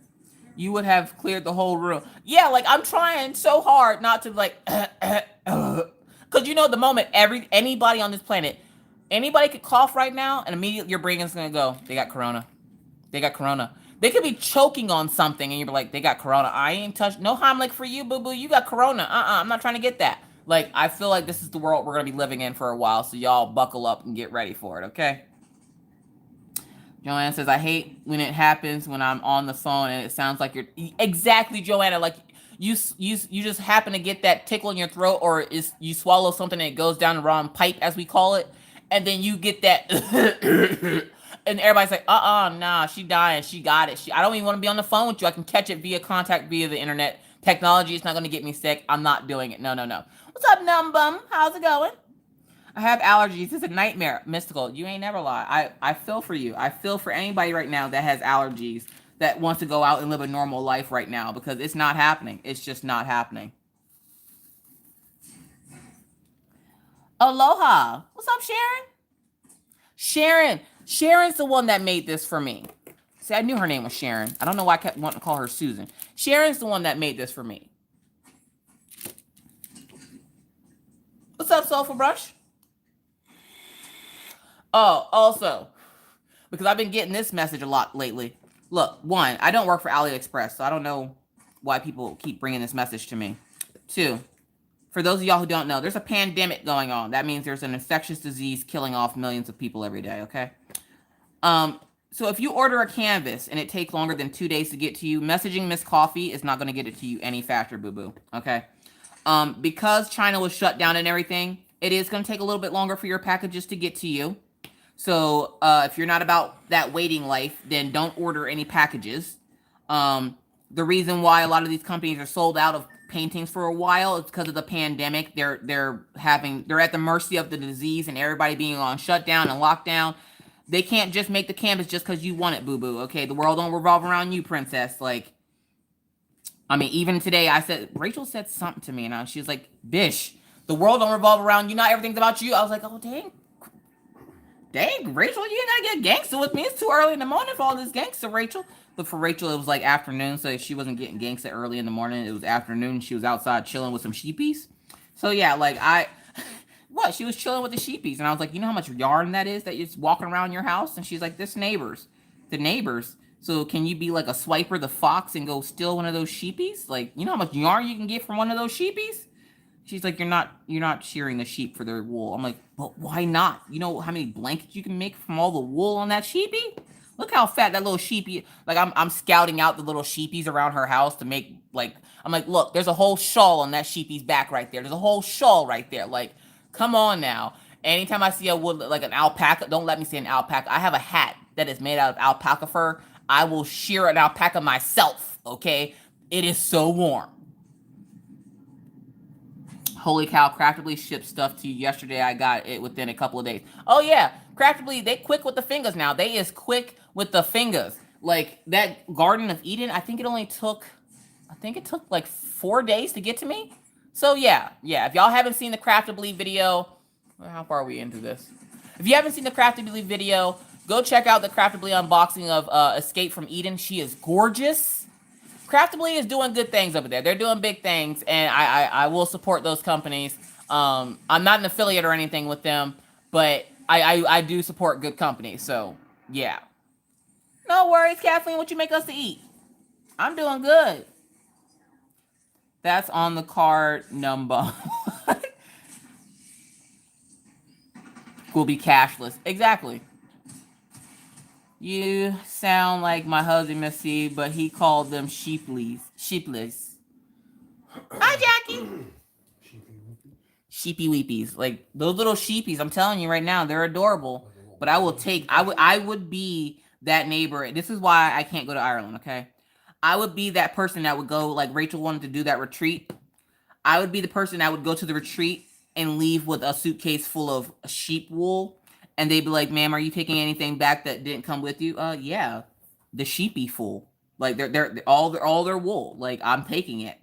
You would have cleared the whole room. Yeah, like, I'm trying so hard not to, like, because the moment anybody on this planet, anybody could cough right now, and immediately your brain is gonna go, they got corona. They got corona. They could be choking on something and you're like, they got corona. I ain't touched. No Heimlich for you, boo-boo. You got corona. I'm not trying to get that. Like, I feel like this is the world we're going to be living in for a while. So y'all buckle up and get ready for it, okay? Joanna says, I hate when it happens when I'm on the phone and it sounds like you're... Exactly, Joanna. Like, you just happen to get that tickle in your throat or you swallow something and it goes down the wrong pipe, as we call it. And then you get that... And everybody's like, nah, she dying. She got it. I don't even want to be on the phone with you. I can catch it via contact via the internet. Technology is not going to get me sick. I'm not doing it. No. What's up, Numbum? How's it going? I have allergies. It's a nightmare. Mystical. You ain't never lie. I feel for you. I feel for anybody right now that has allergies that wants to go out and live a normal life right now because it's not happening. It's just not happening. Aloha. What's up, Sharon? Sharon's the one that made this for me. See, I knew her name was Sharon. I don't know why I kept wanting to call her Susan. Sharon's the one that made this for me. What's up, Soulful Brush? Oh, also, because I've been getting this message a lot lately. Look, one, I don't work for AliExpress, so I don't know why people keep bringing this message to me. Two, for those of y'all who don't know, there's a pandemic going on. That means there's an infectious disease killing off millions of people every day, okay? So if you order a canvas and it takes longer than 2 days to get to you, messaging Miss Coffee is not going to get it to you any faster, boo-boo, okay? Because China was shut down and everything, it is going to take a little bit longer for your packages to get to you. So if you're not about that waiting life, then don't order any packages. The reason why a lot of these companies are sold out of paintings for a while is because of the pandemic. They're at the mercy of the disease and everybody being on shutdown and lockdown. They can't just make the canvas just because you want it, boo-boo, okay? The world don't revolve around you, princess. Like, I mean, even today, Rachel said something to me, and she was like, Bish, the world don't revolve around you, not everything's about you. I was like, oh, dang, Rachel, you ain't gotta get gangster with me. It's too early in the morning for all this gangster, Rachel. But for Rachel, it was like afternoon, so she wasn't getting gangster early in the morning. It was afternoon. She was outside chilling with some sheepies. So, yeah, like, she was chilling with the sheepies. And I was like, you know how much yarn that is that you're just walking around your house? And she's like, the neighbors. So can you be like a Swiper the Fox and go steal one of those sheepies? Like, you know how much yarn you can get from one of those sheepies? She's like, you're not shearing the sheep for their wool. I'm like, but why not? You know how many blankets you can make from all the wool on that sheepy? Look how fat that little sheepy. Like, I'm scouting out the little sheepies around her house to make, like, I'm like, look, there's a whole shawl on that sheepy's back right there. There's a whole shawl right there. Like, come on now. Anytime I see a wood, like an alpaca, don't let me say an alpaca. I have a hat that is made out of alpaca fur. I will shear an alpaca myself, okay? It is so warm. Holy cow, Craftably shipped stuff to you yesterday. I got it within a couple of days. Oh, yeah. Craftably, they quick with the fingers now. They is quick with the fingers. Like, that Garden of Eden, I think it took like 4 days to get to me. So, yeah. If y'all haven't seen the Craftably video, how far are we into this? If you haven't seen the Craftably video, go check out the Craftably unboxing of Escape from Eden. She is gorgeous. Craftably is doing good things over there. They're doing big things, and I will support those companies. I'm not an affiliate or anything with them, but I do support good companies. So, yeah. No worries, Kathleen. What you make us to eat? I'm doing good. That's on the card number. Will be cashless. Exactly. You sound like my husband, Miss C, but he called them sheeplies. Hi, Jackie. Sheepy weepies. Like, those little sheepies, I'm telling you right now, they're adorable. But I would be that neighbor. This is why I can't go to Ireland, okay? I would be that person that would go, like Rachel wanted to do that retreat. I would be the person that would go to the retreat and leave with a suitcase full of sheep wool. And they'd be like, ma'am, are you taking anything back that didn't come with you? Yeah. The sheepy fool. Like, they're all their wool. Like, I'm taking it.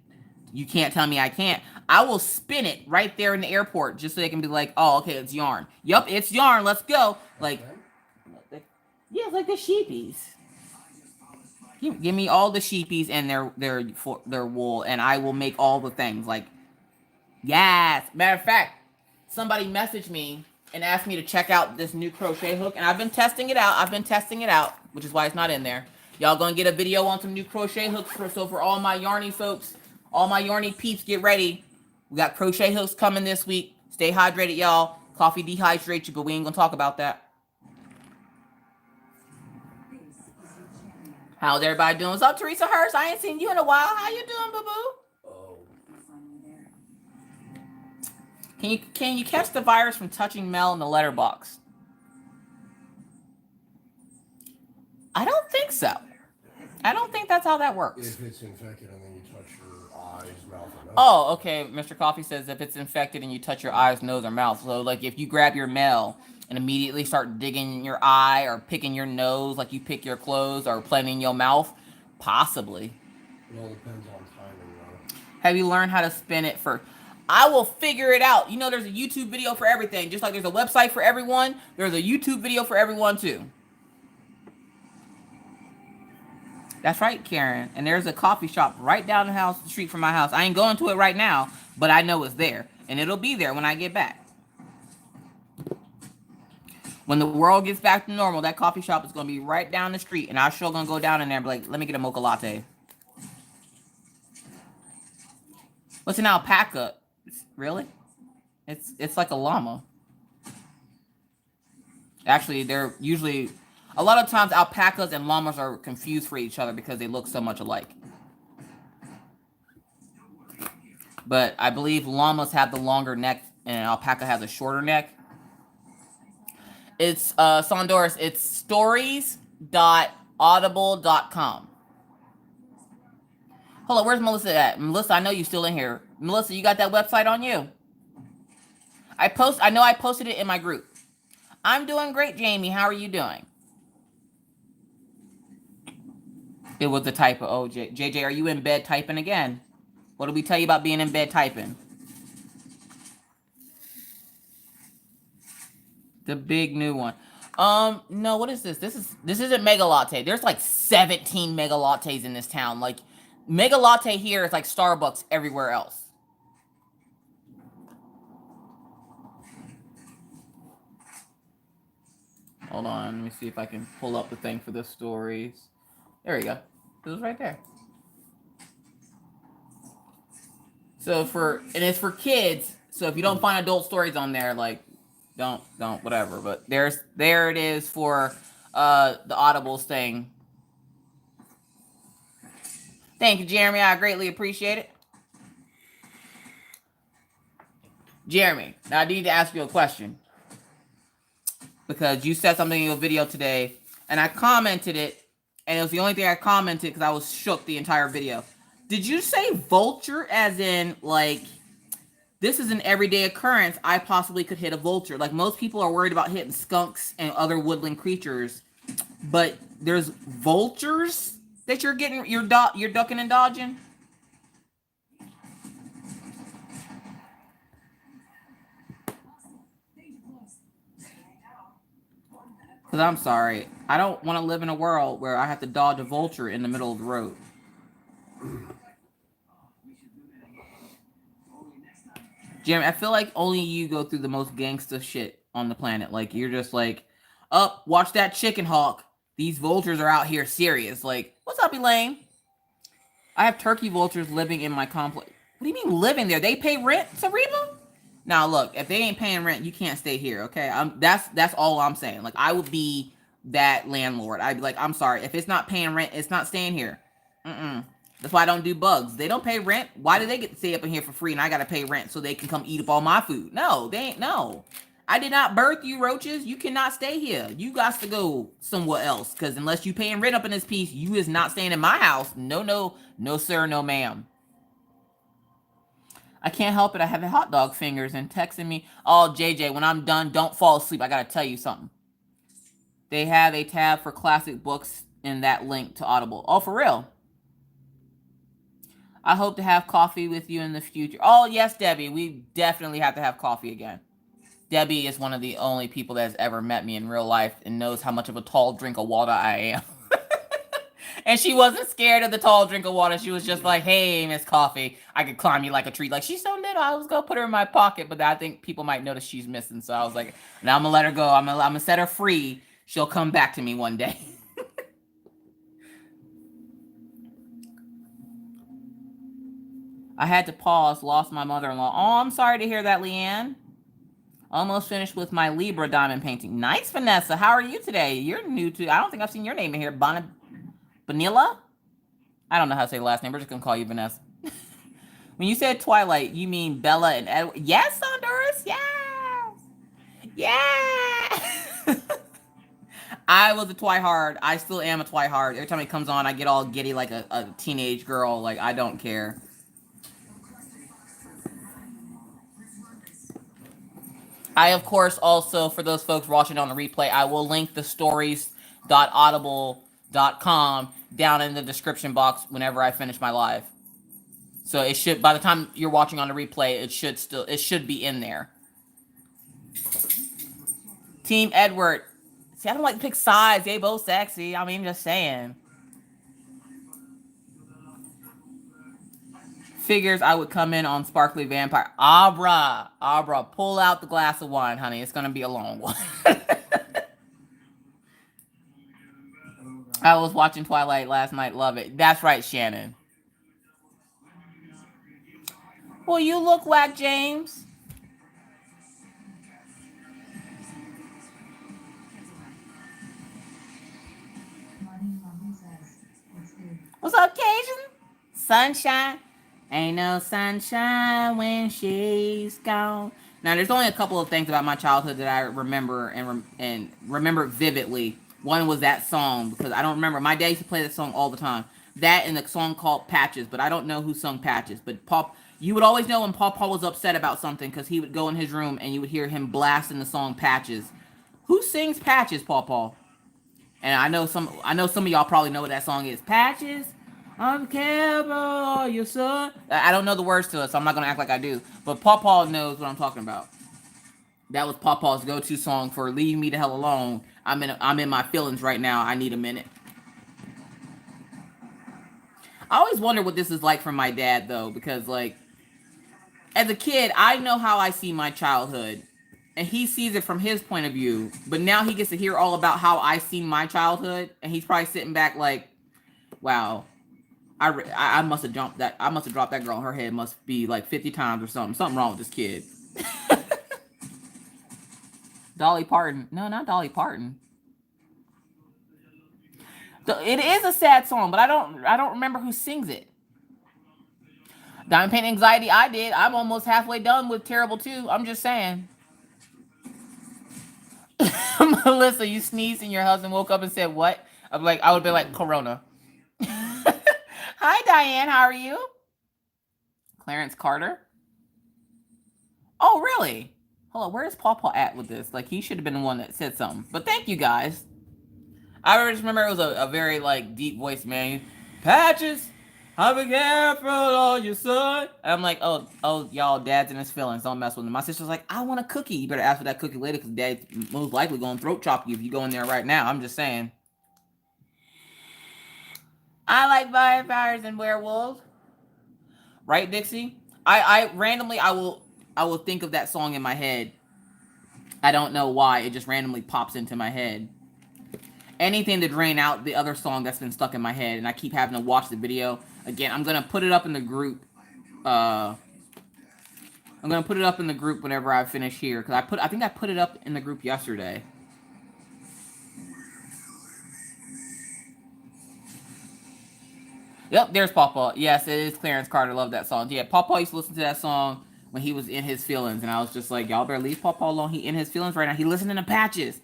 You can't tell me I can't. I will spin it right there in the airport just so they can be like, oh, okay, it's yarn. Yup, it's yarn. Let's go. Like, yeah, like the sheepies. Give me all the sheepies and their wool, and I will make all the things. Like, yes. Matter of fact, somebody messaged me and asked me to check out this new crochet hook, and I've been testing it out. Which is why it's not in there. Y'all gonna get a video on some new crochet hooks. So for all my yarny folks, all my yarny peeps, get ready. We got crochet hooks coming this week. Stay hydrated, y'all. Coffee dehydrates you, but we ain't gonna talk about that. How's everybody doing? What's up, Teresa Hurst? I ain't seen you in a while. How you doing, boo-boo? Can you catch the virus from touching Mel in the letterbox? I don't think so. I don't think that's how that works. If it's infected and then you touch your eyes, mouth, or nose. Oh, okay. Mr. Coffee says if it's infected and you touch your eyes, nose, or mouth. So, like, if you grab your Mel and immediately start digging your eye or picking your nose like you pick your clothes or playing in your mouth, possibly. It all depends on timing, though. Have you learned how to spin it for... I will figure it out. You know, there's a YouTube video for everything. Just like there's a website for everyone, there's a YouTube video for everyone, too. That's right, Karen. And there's a coffee shop right down the street from my house. I ain't going to it right now, but I know it's there. and it'll be there when I get back. When the world gets back to normal, that coffee shop is going to be right down the street, and I'm sure going to go down in there and be like, let me get a mocha latte. What's an alpaca? Really? It's like a llama. Actually, they're usually... A lot of times, alpacas and llamas are confused for each other because they look so much alike. But I believe llamas have the longer neck, and alpaca has a shorter neck. It's, Sondoris, it's stories.audible.com. Hold on, where's Melissa at? Melissa, I know you're still in here. Melissa, you got that website on you? I know I posted it in my group. I'm doing great, Jamie. How are you doing? It was a typo. Oh, JJ, are you in bed typing again? What did we tell you about being in bed typing? The big new one. No, what is this? This isn't Mega Latte. There's like 17 Mega Lattes in this town. Like, Mega Latte here is like Starbucks everywhere else. Hold on, let me see if I can pull up the thing for the stories. There we go. It was right there. So and it's for kids. So if you don't find adult stories on there, like, don't, whatever. But there it is for the Audibles thing. Thank you, Jeremy. I greatly appreciate it. Jeremy, now I need to ask you a question. Because you said something in your video today, and I commented it, and it was the only thing I commented because I was shook the entire video. Did you say vulture as in, like, this is an everyday occurrence, I possibly could hit a vulture? Like, most people are worried about hitting skunks and other woodland creatures, but there's vultures that you're ducking and dodging? Because I'm sorry, I don't want to live in a world where I have to dodge a vulture in the middle of the road. Jeremy, I feel like only you go through the most gangsta shit on the planet. Like, you're just like, oh, watch that chicken hawk. These vultures are out here serious. Like, what's up, Elaine? I have turkey vultures living in my complex. What do you mean living there? They pay rent, Sareba? Now, look, if they ain't paying rent, you can't stay here, okay? That's all I'm saying. Like, I would be that landlord. I'd be like, I'm sorry. If it's not paying rent, it's not staying here. That's why I don't do bugs. They don't pay rent. Why do they get to stay up in here for free and I got to pay rent so they can come eat up all my food? No, they ain't. No. I did not birth you, roaches. You cannot stay here. You got to go somewhere else because unless you paying rent up in this piece, you is not staying in my house. No, sir, no, ma'am. I can't help it. I have hot dog fingers and texting me. Oh, JJ, when I'm done, don't fall asleep. I got to tell you something. They have a tab for classic books in that link to Audible. Oh, for real? I hope to have coffee with you in the future. Oh, yes, Debbie. We definitely have to have coffee again. Debbie is one of the only people that has ever met me in real life and knows how much of a tall drink of water I am. And she wasn't scared of the tall drink of water. She was just like, hey, Miss Coffee, I could climb you like a tree. Like, she's so little. I was going to put her in my pocket, but I think people might notice she's missing. So I was like, now I'm going to let her go. I'm going to set her free. She'll come back to me one day. I had to pause. Lost my mother-in-law. Oh, I'm sorry to hear that, Leanne. Almost finished with my Libra diamond painting. Nice, Vanessa. How are you today? You're new to... I don't think I've seen your name in here. Vanilla? I don't know how to say the last name. We're just going to call you Vanessa. When you said Twilight, you mean Bella and Edward? Yes, Honduras. Yes. Yeah. I was a Twihard. I still am a Twihard. Every time it comes on, I get all giddy like a teenage girl. Like, I don't care. I, of course, also, for those folks watching on the replay, I will link the stories.audible.com down in the description box whenever I finish my live. So it should, by the time you're watching on the replay, it should be in there. Team Edward. See, I don't like to pick sides. They both sexy. I mean, just saying. Figures I would come in on Sparkly Vampire. Abra, pull out the glass of wine, honey. It's going to be a long one. I was watching Twilight last night. Love it. That's right, Shannon. Well, you look whack, James. What's up, Cajun? Sunshine. Ain't no sunshine when she's gone. Now, there's only a couple of things about my childhood that I remember and remember vividly. One was that song, because I don't remember. My dad used to play that song all the time. That and the song called Patches, but I don't know who sung Patches. But you would always know when Paw was upset about something, because he would go in his room and you would hear him blasting the song Patches. Who sings Patches, Paw? And I know some of y'all probably know what that song is. Patches, I'm careful, your son. I don't know the words to it, so I'm not gonna act like I do. But Paw knows what I'm talking about. That was Paw's go-to song for "Leave Me the Hell Alone." I'm in my feelings right now. I need a minute. I always wonder what this is like for my dad, though, because like, as a kid, I know how I see my childhood, and he sees it from his point of view. But now he gets to hear all about how I seen my childhood, and he's probably sitting back like, "Wow, I must have dropped that girl on her head. Must be like 50 times or something. Something wrong with this kid." Dolly Parton. No, not Dolly Parton. It is a sad song, but I don't remember who sings it. Diamond Paint Anxiety, I did. I'm almost halfway done with Terrible 2. I'm just saying. Melissa, you sneezed and your husband woke up and said, what? I would be like, Corona. Hi, Diane. How are you? Clarence Carter. Oh, really? Hold on. Where is Paw at with this? Like, he should have been the one that said something. But thank you, guys. I just remember it was a very, like, deep voice, man. Patches, I'll be careful on your son. And I'm like, oh, y'all, dad's in his feelings. Don't mess with him. My sister's like, I want a cookie. You better ask for that cookie later, because dad's most likely going to throat chop you if you go in there right now. I'm just saying. I like vampires and werewolves. Right, Dixie? I randomly, I will think of that song in my head. I don't know why. It just randomly pops into my head. Anything to drain out the other song that's been stuck in my head, and I keep having to watch the video. Again, I'm going to put it up in the group. I'm going to put it up in the group whenever I finish here, because I think I put it up in the group yesterday. Yep, there's Pawpaw. Yes, it is Clarence Carter. Love that song. Yeah, Pawpaw used to listen to that song when he was in his feelings, and I was just like, y'all better leave Pawpaw alone. He in his feelings right now. He listening to Patches.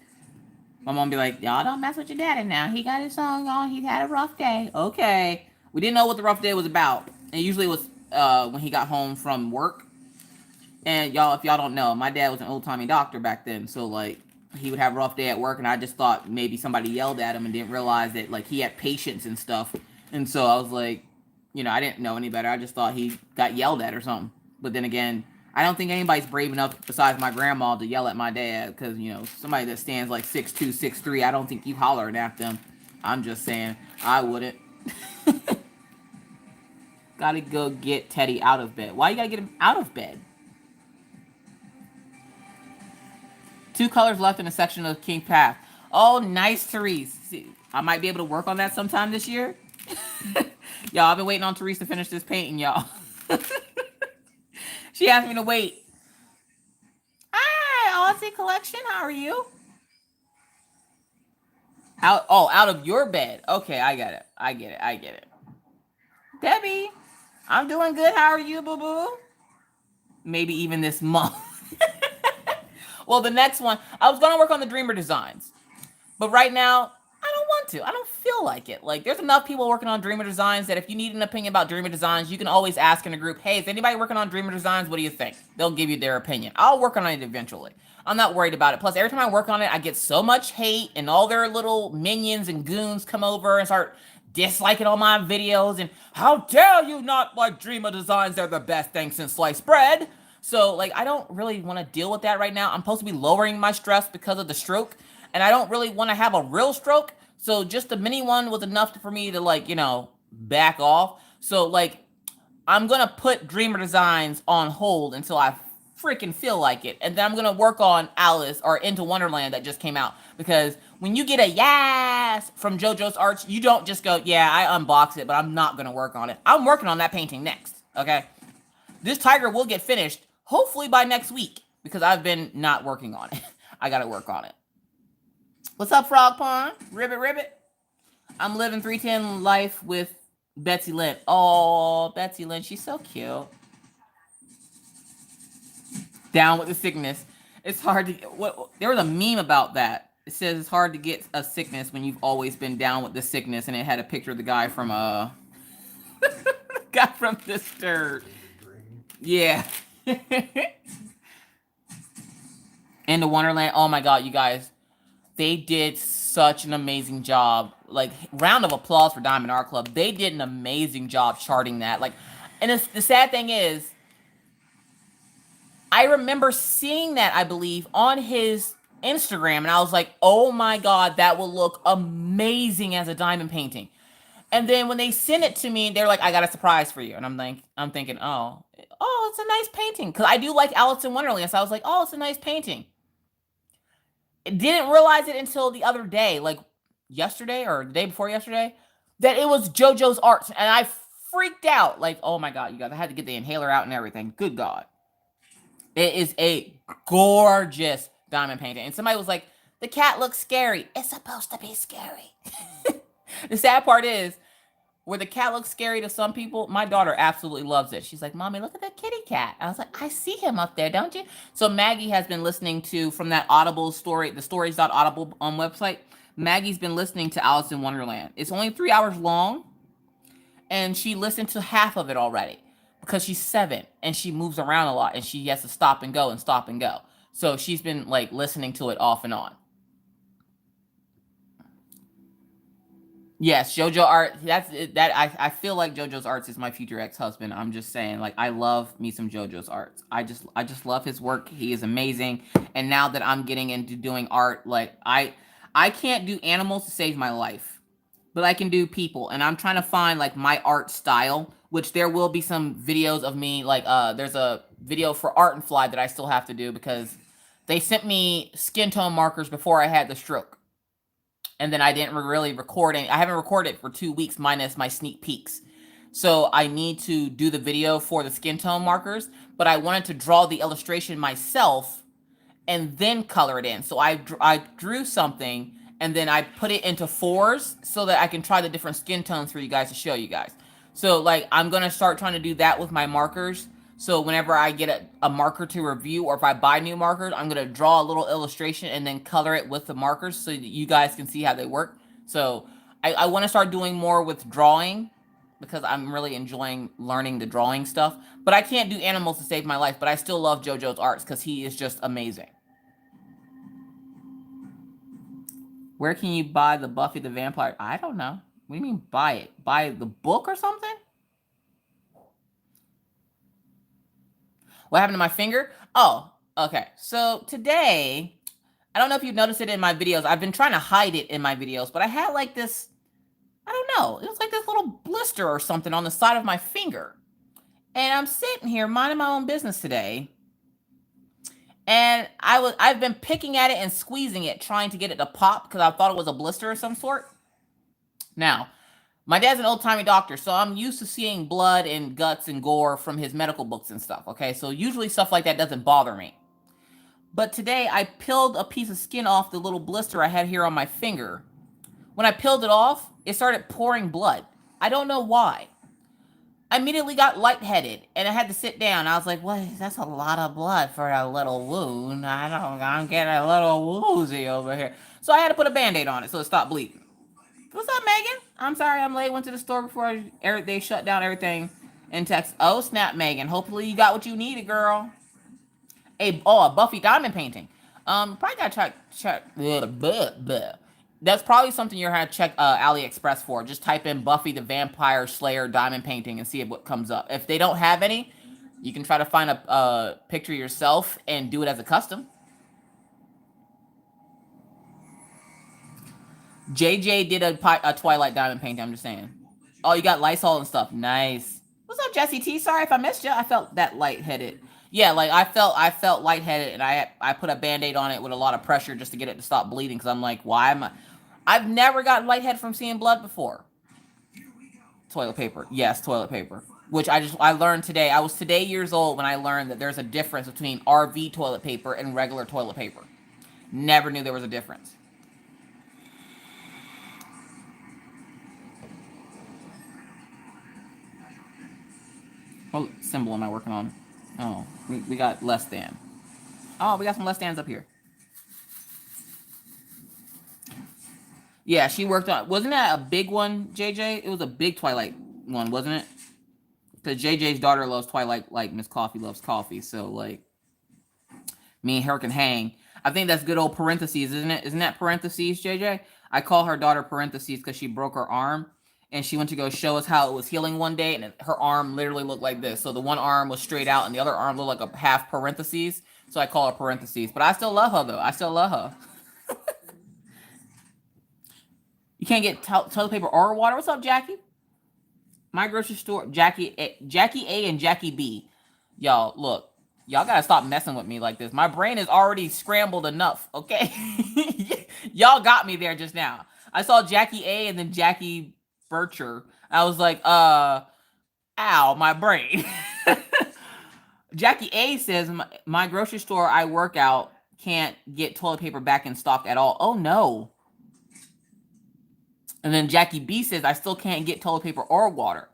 My mom be like, y'all don't mess with your daddy now. He got his song on. He's had a rough day. Okay. We didn't know what the rough day was about. And usually it was when he got home from work. And y'all, if y'all don't know, my dad was an old-timey doctor back then. So, like, he would have a rough day at work, and I just thought maybe somebody yelled at him and didn't realize that, like, he had patients and stuff. And so I was like, you know, I didn't know any better. I just thought he got yelled at or something. But then again, I don't think anybody's brave enough besides my grandma to yell at my dad, because, you know, somebody that stands like 6'2", 6'3", I don't think you hollering at them. I'm just saying, I wouldn't. Gotta go get Teddy out of bed. Why you gotta get him out of bed? 2 colors left in a section of King Path. Oh, nice, Therese. See, I might be able to work on that sometime this year. Y'all, I've been waiting on Therese to finish this painting, y'all. She asked me to wait. Hi, Aussie Collection. How are you? Out of your bed. Okay, I got it. I get it. Debbie, I'm doing good. How are you, boo-boo? Maybe even this month. Well, the next one, I was going to work on the Dreamer designs. But right now, I don't want to. I don't feel like it. Like, there's enough people working on Dreamer designs that if you need an opinion about Dreamer designs, you can always ask in a group, hey, is anybody working on Dreamer designs? What do you think? They'll give you their opinion. I'll work on it eventually. I'm not worried about it. Plus, every time I work on it, I get so much hate, and all their little minions and goons come over and start disliking all my videos, and how dare you not like Dreamer designs? They're the best thing since sliced bread. So, like, I don't really want to deal with that right now. I'm supposed to be lowering my stress because of the stroke, and I don't really want to have a real stroke. So just the mini one was enough for me to, like, you know, back off. So, like, I'm going to put Dreamer Designs on hold until I freaking feel like it. And then I'm going to work on Alice or Into Wonderland that just came out. Because when you get a yes from JoJo's Arts, you don't just go, yeah, I unbox it, but I'm not going to work on it. I'm working on that painting next, okay? This tiger will get finished, hopefully by next week, because I've been not working on it. I got to work on it. What's up, Frog Pond? Ribbit, ribbit. I'm living 310 life with Betsy Lynn. Oh, Betsy Lynn, she's so cute. Down with the sickness. It's hard to there was a meme about that. It says it's hard to get a sickness when you've always been down with the sickness, and it had a picture of the guy from guy from Disturbed. Yeah. Into Wonderland. Oh my god, you guys. They did such an amazing job. Like, round of applause for Diamond Art Club. They did an amazing job charting that. Like, and the sad thing is, I remember seeing that, I believe, on his Instagram, and I was like, oh my god, that will look amazing as a diamond painting. And then when they sent it to me, they're like, I got a surprise for you. And I'm thinking, oh, it's a nice painting. Because I do like Alice in Wonderland. So I was like, oh, it's a nice painting. Didn't realize it until the other day, like yesterday or the day before yesterday, that it was JoJo's Art. And I freaked out. Like, oh my god, you guys, I had to get the inhaler out and everything. Good god. It is a gorgeous diamond painting. And somebody was like, the cat looks scary. It's supposed to be scary. The sad part is, where the cat looks scary to some people, my daughter absolutely loves it. She's like, Mommy, look at that kitty cat. I was like, I see him up there, don't you? So Maggie has been listening to, from that Audible story, the stories.audible website. Maggie's been listening to Alice in Wonderland. It's only 3 hours long, and she listened to half of it already because she's 7 and she moves around a lot and she has to stop and go and stop and go. So she's been like listening to it off and on. Yes, JoJo Art. I feel like JoJo's Arts is my future ex-husband. I'm just saying, like, I love me some JoJo's Arts. I just love his work. He is amazing. And now that I'm getting into doing art, like, I can't do animals to save my life, but I can do people. And I'm trying to find like my art style, which there will be some videos of me. Like, there's a video for Art and Fly that I still have to do because they sent me skin tone markers before I had the stroke. And then I didn't really record any. I haven't recorded it for 2 weeks minus my sneak peeks. So I need to do the video for the skin tone markers, but I wanted to draw the illustration myself and then color it in. So I drew something and then I put it into 4s so that I can try the different skin tones for you guys to show you guys. So like, I'm going to start trying to do that with my markers. So whenever I get a marker to review, or if I buy new markers, I'm going to draw a little illustration and then color it with the markers so that you guys can see how they work. So I want to start doing more with drawing because I'm really enjoying learning the drawing stuff. But I can't do animals to save my life, but I still love JoJo's Arts because he is just amazing. Where can you buy the Buffy the Vampire? I don't know. What do you mean buy it? Buy the book or something? What happened to my finger? Oh, okay. So today, I don't know if you've noticed it in my videos. I've been trying to hide it in my videos, but I had like this, I don't know. It was like this little blister or something on the side of my finger. And I'm sitting here minding my own business today. And I've been picking at it and squeezing it, trying to get it to pop because I thought it was a blister of some sort. Now, my dad's an old-timey doctor, so I'm used to seeing blood and guts and gore from his medical books and stuff, okay? So usually stuff like that doesn't bother me. But today, I peeled a piece of skin off the little blister I had here on my finger. When I peeled it off, it started pouring blood. I don't know why. I immediately got lightheaded, and I had to sit down. I was like, well, that's a lot of blood for a little wound. I'm getting a little woozy over here. So I had to put a Band-Aid on it so it stopped bleeding. What's up, Megan? I'm sorry I'm late. Went to the store before they shut down everything in Texas. Oh, snap, Megan. Hopefully you got what you needed, girl. A Buffy diamond painting. Probably gotta check. That's probably something you're gonna check AliExpress for. Just type in Buffy the Vampire Slayer diamond painting and see what comes up. If they don't have any, you can try to find a picture yourself and do it as a custom. JJ did a Twilight diamond painting, I'm just saying. Oh, you got Lysol and stuff. Nice. What's up, Jesse T? Sorry if I missed you. I felt that lightheaded. Yeah, like I felt lightheaded, and I put a Band-Aid on it with a lot of pressure just to get it to stop bleeding. Because I'm like, why am I? I've never gotten lightheaded from seeing blood before. Toilet paper, yes, toilet paper. Which I learned today. I was today years old when I learned that there's a difference between RV toilet paper and regular toilet paper. Never knew there was a difference. What symbol am I working on? Oh, we got less than. Oh, we got some less thans up here. Yeah, she worked on... Wasn't that a big one, JJ? It was a big Twilight one, wasn't it? Because JJ's daughter loves Twilight like Miss Coffee loves coffee. So, like, me and her can hang. I think that's good old parentheses, isn't it? Isn't that parentheses, JJ? I call her daughter parentheses because she broke her arm. And she went to go show us how it was healing one day. And her arm literally looked like this. So the one arm was straight out and the other arm looked like a half parentheses. So I call her parentheses. But I still love her, though. I still love her. You can't get toilet paper or water. What's up, Jackie? My grocery store, Jackie A and Jackie B. Y'all, look. Y'all gotta stop messing with me like this. My brain is already scrambled enough, okay? Y'all got me there just now. I saw Jackie A and then Jackie Bircher. I was like, ow, my brain. Jackie A says, my grocery store I work out can't get toilet paper back in stock at all. Oh, no. And then Jackie B says, I still can't get toilet paper or water.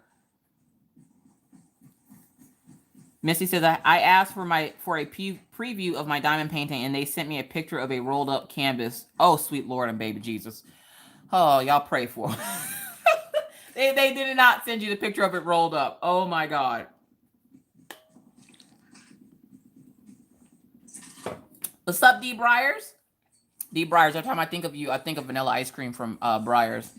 Missy says, I asked for a preview of my diamond painting, and they sent me a picture of a rolled up canvas. Oh, sweet Lord and baby Jesus. Oh, y'all pray for them. They did not send you the picture of it rolled up. Oh, my God. What's up, D. Briars? D. Briars, every time I think of you, I think of vanilla ice cream from Briars.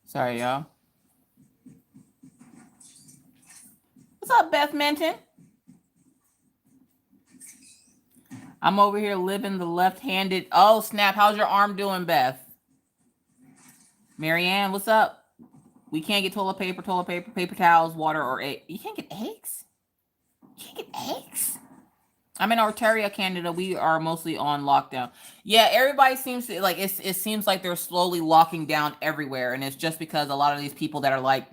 Sorry, y'all. What's up, Beth Menton? I'm over here living the left-handed. Oh, snap. How's your arm doing, Beth? Marianne, what's up? We can't get toilet paper, paper towels, water, or eggs. You can't get eggs? You can't get eggs? I'm in Ontario, Canada. We are mostly on lockdown. Yeah, everybody seems to, like, it seems like they're slowly locking down everywhere. And it's just because a lot of these people that are like,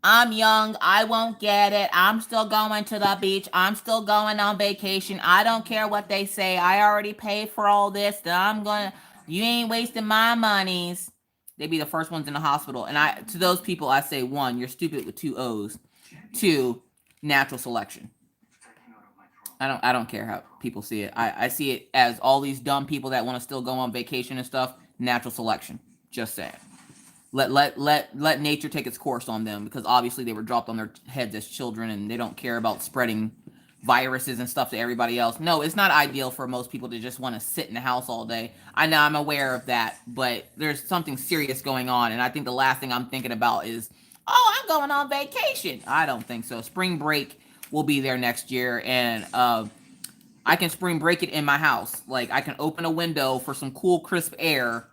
I'm young, I won't get it, I'm still going to the beach, I'm still going on vacation, I don't care what they say, I already paid for all this, you ain't wasting my monies. They'd be the first ones in the hospital. And to those people, I say, 1, you're stupid with 2 O's. 2, natural selection. I don't care how people see it. I see it as all these dumb people that want to still go on vacation and stuff. Natural selection. Just saying. Let nature take its course on them, because obviously they were dropped on their heads as children and they don't care about spreading viruses and stuff to everybody else. No, it's not ideal for most people to just want to sit in the house all day. I know, I'm aware of that, but there's something serious going on, and I think the last thing I'm thinking about is, oh, I'm going on vacation. I don't think so. Spring break will be there next year, and I can spring break it in my house. Like, I can open a window for some cool, crisp air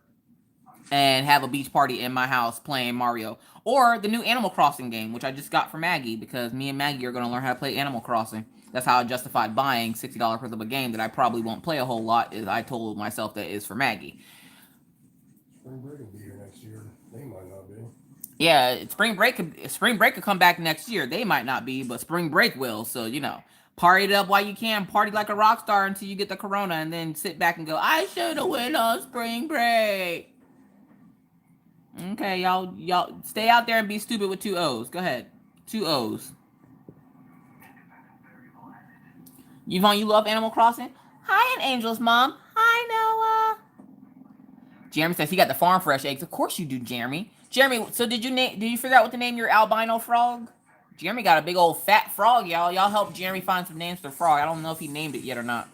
and have a beach party in my house playing Mario. Or the new Animal Crossing game, which I just got for Maggie, because me and Maggie are going to learn how to play Animal Crossing. That's how I justified buying $60 worth of a game that I probably won't play a whole lot, is I told myself that is for Maggie. Spring break will be here next year. They might not be. Yeah, spring break could come back next year. They might not be, but spring break will. So, you know, party it up while you can. Party like a rock star until you get the corona, and then sit back and go, I should have went on spring break. Okay, y'all stay out there and be stupid with 2 O's. Go ahead. 2 O's. Yvonne, you love Animal Crossing? Hi, and Angel's mom. Hi, Noah. Jeremy says he got the farm fresh eggs. Of course you do, Jeremy. Jeremy, so did you figure out what to name your albino frog? Jeremy got a big old fat frog, y'all. Y'all help Jeremy find some names for the frog. I don't know if he named it yet or not.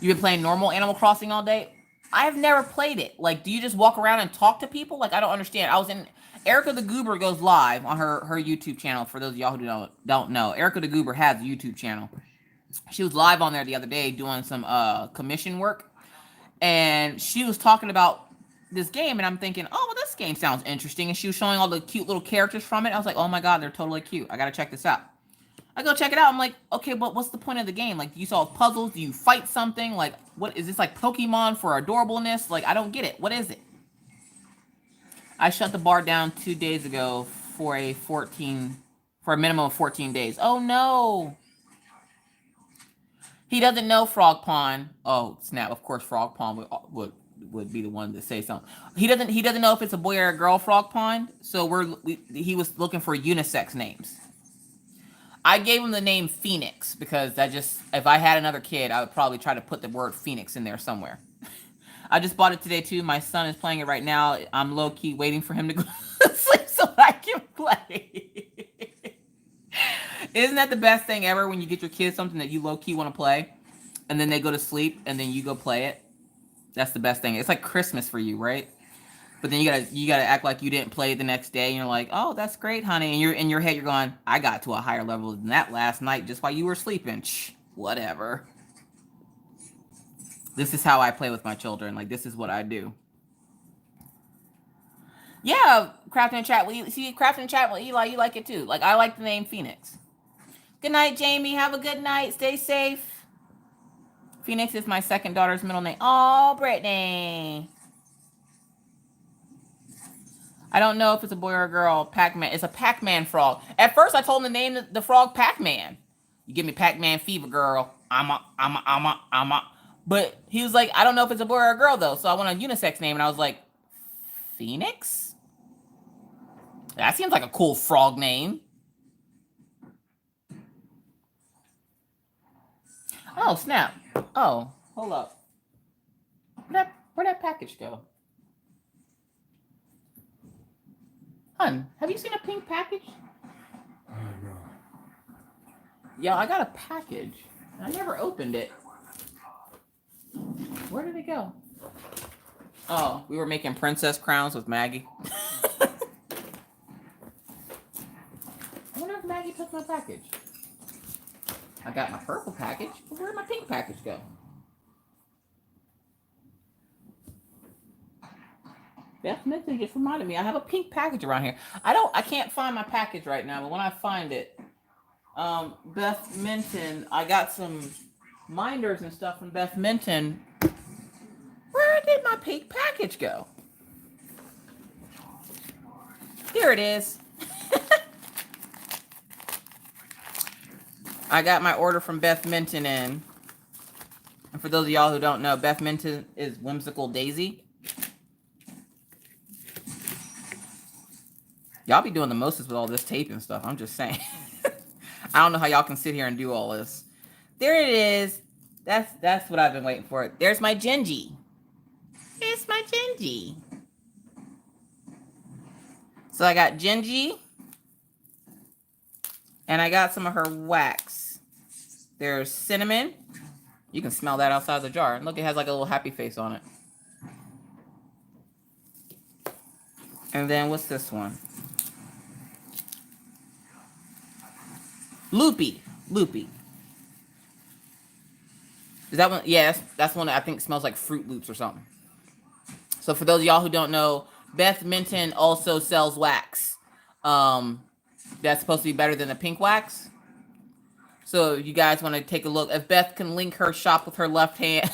You been playing normal Animal Crossing all day? I have never played it. Like, do you just walk around and talk to people? Like, I don't understand. Erica the Goober goes live on her YouTube channel. For those of y'all who don't know, Erica the Goober has a YouTube channel. She was live on there the other day doing some commission work, and she was talking about this game, and I'm thinking, oh, well, this game sounds interesting. And she was showing all the cute little characters from it. I was like, oh my god, they're totally cute. I gotta check this out. I go check it out. I'm like, okay, but what's the point of the game? Like, do you solve puzzles? Do you fight something? Like, what is this, like Pokemon for adorableness? Like, I don't get it. What is it? I shut the bar down 2 days ago for a minimum of 14 days. Oh no. He doesn't know Frog Pond. Oh snap! Of course, Frog Pond would be the one to say something. He doesn't know if it's a boy or a girl Frog Pond. So he was looking for unisex names. I gave him the name Phoenix because if I had another kid, I would probably try to put the word Phoenix in there somewhere. I just bought it today too. My son is playing it right now. I'm low key waiting for him to go to sleep so I can play. Isn't that the best thing ever when you get your kids something that you low key want to play, and then they go to sleep and then you go play it? That's the best thing. It's like Christmas for you, right? But then you gotta act like you didn't play it the next day, and you're like, oh, that's great, honey. And you're in your head, you're going, I got to a higher level than that last night just while you were sleeping. Shh, whatever. This is how I play with my children. Like, this is what I do. Yeah, Crafting Chat. See, Crafting Chat with Eli, you like it too. Like, I like the name Phoenix. Good night, Jamie. Have a good night. Stay safe. Phoenix is my second daughter's middle name. Oh, Brittany. I don't know if it's a boy or a girl. Pac-Man. It's a Pac-Man frog. At first, I told him to name the frog Pac-Man. You give me Pac-Man fever, girl. I'm a. But he was like, I don't know if it's a boy or a girl, though. So I want a unisex name. And I was like, Phoenix? That seems like a cool frog name. Oh, snap. Oh, hold up. Where'd that package go? Hun, have you seen a pink package? No. Yeah, I got a package. I never opened it. Where did it go? Oh, we were making princess crowns with Maggie. I wonder if Maggie took my package. I got my purple package, but where'd my pink package go? Beth Minton just reminded me I have a pink package around here. I can't find my package right now, but when I find it, Beth Minton, I got some minders and stuff from Beth Minton. Where did my pink package go? Here it is. I got my order from Beth Minton in. And for those of y'all who don't know, Beth Minton is Whimsical Daisy. Y'all be doing the mostest with all this tape and stuff. I'm just saying. I don't know how y'all can sit here and do all this. There it is. That's what I've been waiting for. There's my Gingy. It's my Gingy. So I got Gingy. And I got some of her wax. There's cinnamon. You can smell that outside the jar. Look, it has like a little happy face on it. And then what's this one? Loopy. Is that one? Yeah, that's one that I think smells like Fruit Loops or something. So for those of y'all who don't know, Beth Minton also sells wax. That's supposed to be better than the pink wax. So if you guys want to take a look, if Beth can link her shop with her left hand.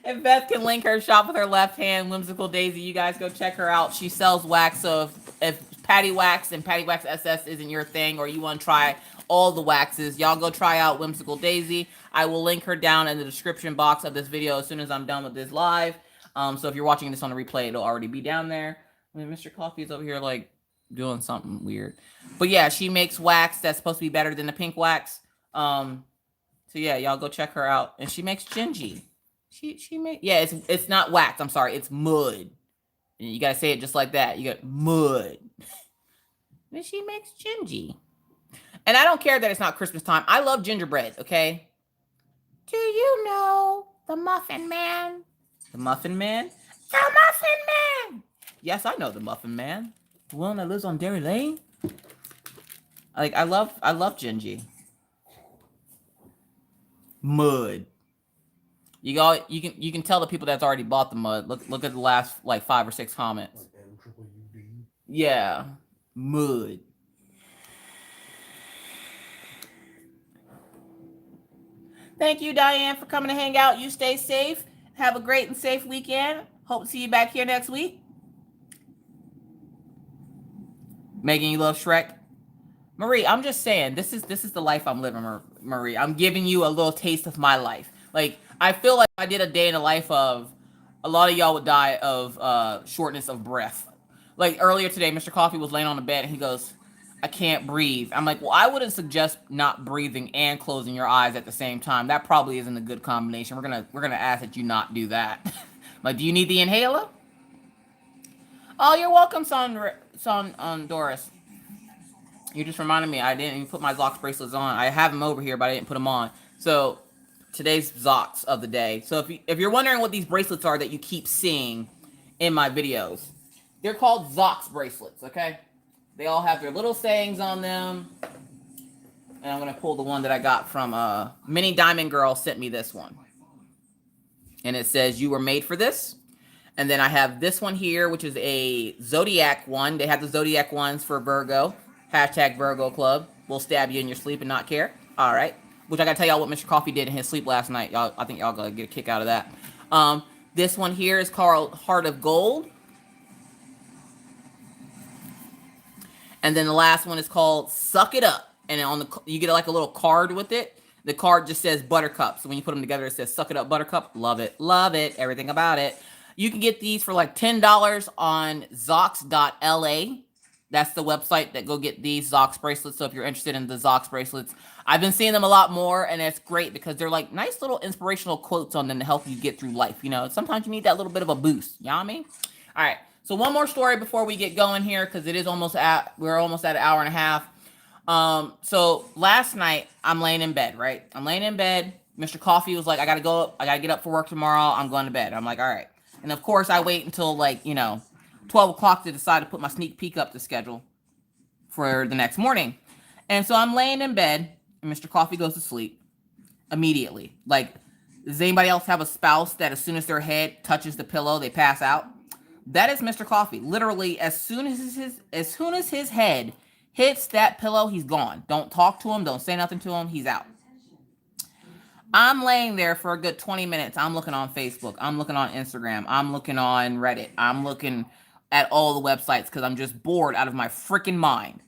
If Beth can link her shop with her left hand, Whimsical Daisy, you guys go check her out. She sells wax. So if Patty Wax and Patty Wax SS isn't your thing, or you want to try all the waxes, y'all go try out Whimsical Daisy. I will link her down in the description box of this video as soon as I'm done with this live. So if you're watching this on the replay, it'll already be down there. I mean, Mr. Coffee is over here like doing something weird. But yeah, she makes wax that's supposed to be better than the pink wax. So yeah, y'all go check her out. And she makes Gingy. She made, yeah, it's not wax. I'm sorry, it's mud. And you gotta say it just like that. You got mud. And she makes Gingy. And I don't care that it's not Christmas time. I love gingerbread, okay? Do you know the Muffin Man? The Muffin Man? The Muffin Man! Yes, I know the Muffin Man. The one that lives on Dairy Lane. Like, I love Gingy. Mud. You can tell the people that's already bought the mud. Look at the last like 5 or 6 comments. Like M-triple-U-D. Yeah. Mud. Thank you, Diane, for coming to hang out. You stay safe. Have a great and safe weekend. Hope to see you back here next week. Megan, you love Shrek? Marie, I'm just saying, this is the life I'm living, Marie. I'm giving you a little taste of my life. Like, I feel like I did a day in the life of, a lot of y'all would die of shortness of breath. Like, earlier today, Mr. Coffee was laying on the bed, and he goes, I can't breathe. I'm like, well, I wouldn't suggest not breathing and closing your eyes at the same time. That probably isn't a good combination. We're gonna ask that you not do that. Like, do you need the inhaler? Oh, you're welcome, son Doris. You just reminded me, I didn't even put my Zox bracelets on. I have them over here, but I didn't put them on. So today's Zox of the day. So if you're wondering what these bracelets are that you keep seeing in my videos, they're called Zox bracelets, okay? They all have their little sayings on them. And I'm going to pull the one that I got from Mini Diamond Girl sent me this one. And it says, you were made for this. And then I have this one here, which is a Zodiac one. They have the Zodiac ones for Virgo. Hashtag Virgo Club. We'll stab you in your sleep and not care. All right. Which I got to tell y'all what Mr. Coffee did in his sleep last night. I think y'all going to get a kick out of that. This one here is called Heart of Gold. And then the last one is called Suck It Up. And on the you get like a little card with it. The card just says Buttercup. So when you put them together, it says Suck It Up Buttercup. Love it. Love it. Everything about it. You can get these for like $10 on zox.la. That's the website that go get these Zox bracelets. So if you're interested in the Zox bracelets, I've been seeing them a lot more, and it's great because they're like nice little inspirational quotes on them to help you get through life. You know, sometimes you need that little bit of a boost. You know what I mean? All right. So one more story before we get going here, because it is we're almost at an hour and a half. So last night I'm laying in bed, right? I'm laying in bed. Mr. Coffee was like, I gotta get up for work tomorrow. I'm going to bed. I'm like, all right. And of course I wait until 12 o'clock to decide to put my sneak peek up to schedule for the next morning. And so I'm laying in bed and Mr. Coffee goes to sleep immediately. Like, does anybody else have a spouse that as soon as their head touches the pillow, they pass out? That is Mr. Coffee. Literally, as soon as his head hits that pillow, he's gone. Don't talk to him. Don't say nothing to him. He's out. I'm laying there for a good 20 minutes. I'm looking on Facebook. I'm looking on Instagram. I'm looking on Reddit. I'm looking at all the websites because I'm just bored out of my freaking mind.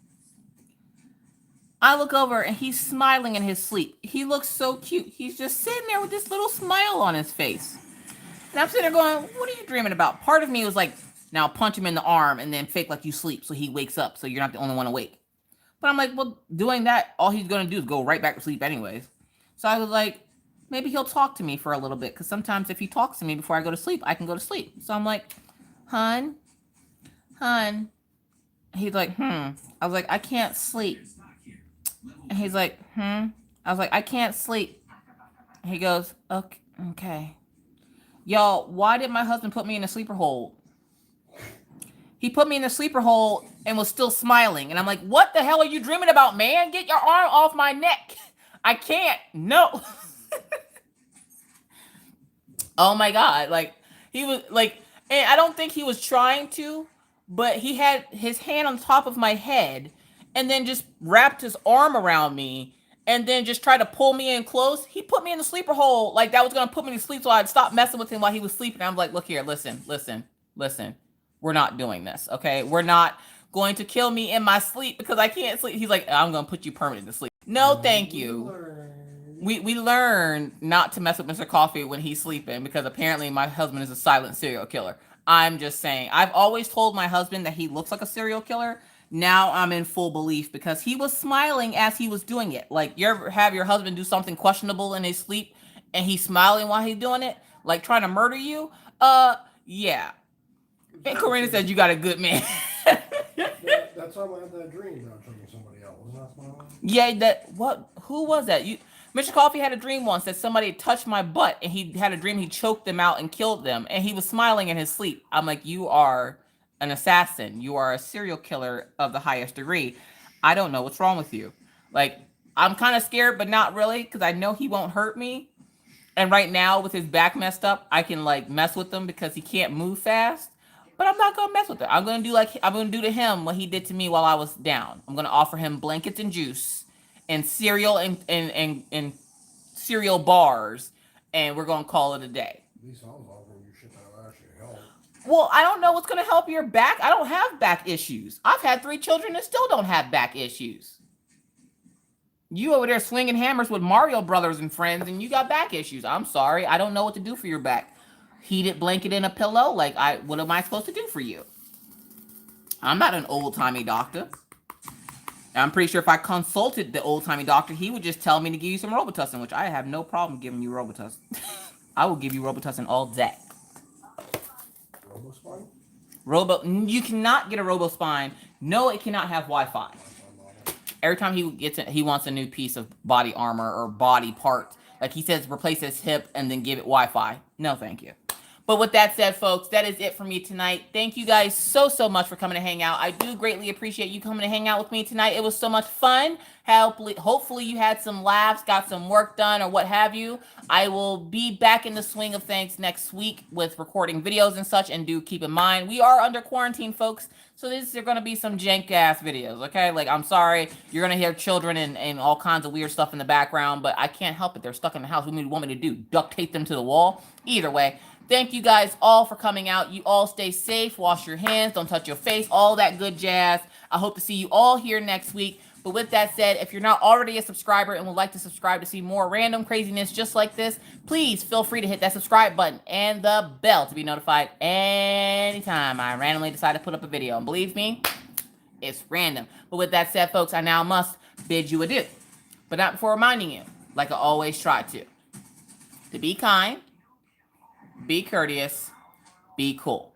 I look over and he's smiling in his sleep. He looks so cute. He's just sitting there with this little smile on his face. And I'm sitting there going, what are you dreaming about? Part of me was like, now punch him in the arm and then fake like you sleep so he wakes up so you're not the only one awake. But I'm like, well, doing that, all he's going to do is go right back to sleep anyways. So I was like, maybe he'll talk to me for a little bit. Because sometimes if he talks to me before I go to sleep, I can go to sleep. So I'm like, hun. He's like, I was like, I can't sleep. And he's like, I was like, I can't sleep. And he goes, okay. Y'all, why did my husband put me in a sleeper hold? He put me in a sleeper hold and was still smiling. And I'm like, what the hell are you dreaming about, man? Get your arm off my neck. I can't. No. Oh my God. Like, he was like, and I don't think he was trying to, but he had his hand on top of my head and then just wrapped his arm around me and then just tried to pull me in close. He put me in the sleeper hole like that was going to put me to sleep so I'd stop messing with him while he was sleeping. I'm like, look here, listen. We're not doing this, okay? We're not going to kill me in my sleep because I can't sleep. He's like, I'm going to put you permanent to sleep. No, thank you. We learn not to mess with Mr. Coffee when he's sleeping because apparently my husband is a silent serial killer. I'm just saying. I've always told my husband that he looks like a serial killer. Now I'm in full belief because he was smiling as he was doing it. Like, you ever have your husband do something questionable in his sleep and he's smiling while he's doing it? Like trying to murder you? Yeah. And Corinna said you got a good man. That's how I had that dream about killing somebody else. Wasn't that Yeah, who was that? Mr. Coffee had a dream once that somebody touched my butt and he had a dream he choked them out and killed them and he was smiling in his sleep. I'm like, you are an assassin. You are a serial killer of the highest degree. I don't know what's wrong with you. Like, I'm kind of scared, but not really, because I know he won't hurt me. And right now, with his back messed up, I can like mess with him because he can't move fast. But I'm not gonna mess with it. I'm gonna do to him what he did to me while I was down. I'm gonna offer him blankets and juice, and cereal and cereal bars, and we're gonna call it a day. At least I was offering you shit that will actually help. Well, I don't know what's gonna help your back. I don't have back issues. I've had 3 children and still don't have back issues. You over there swinging hammers with Mario Brothers and friends, and you got back issues. I'm sorry. I don't know what to do for your back. Heated blanket and a pillow? Like, what am I supposed to do for you? I'm not an old-timey doctor. I'm pretty sure if I consulted the old-timey doctor, he would just tell me to give you some Robitussin, which I have no problem giving you Robitussin. I will give you Robitussin all day. RoboSpine? You cannot get a RoboSpine. No, it cannot have Wi-Fi. Every time he wants a new piece of body armor or body part. Like he says, replace his hip and then give it Wi-Fi. No, thank you. But with that said, folks, that is it for me tonight. Thank you guys so much for coming to hang out. I do greatly appreciate you coming to hang out with me tonight. It was so much fun. Hopefully you had some laughs, got some work done, or what have you. I will be back in the swing of things next week with recording videos and such. And do keep in mind, we are under quarantine, folks. So these are going to be some jank-ass videos, okay? Like, I'm sorry. You're going to hear children and all kinds of weird stuff in the background, but I can't help it. They're stuck in the house. What do you want me to do? Duct tape them to the wall? Either way. Thank you guys all for coming out. You all stay safe. Wash your hands. Don't touch your face. All that good jazz. I hope to see you all here next week. But with that said, if you're not already a subscriber and would like to subscribe to see more random craziness just like this, please feel free to hit that subscribe button and the bell to be notified anytime I randomly decide to put up a video. And believe me, it's random. But with that said, folks, I now must bid you adieu. But not before reminding you, like I always try to be kind, be courteous, be cool.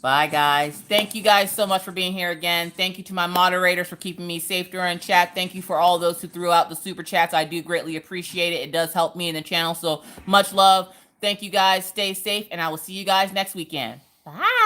Bye, guys. Thank you guys so much for being here again. Thank you to my moderators for keeping me safe during chat. Thank you for all those who threw out the super chats. I do greatly appreciate it. It does help me in the channel, so much love. Thank you guys. Stay safe, and I will see you guys next weekend. Bye.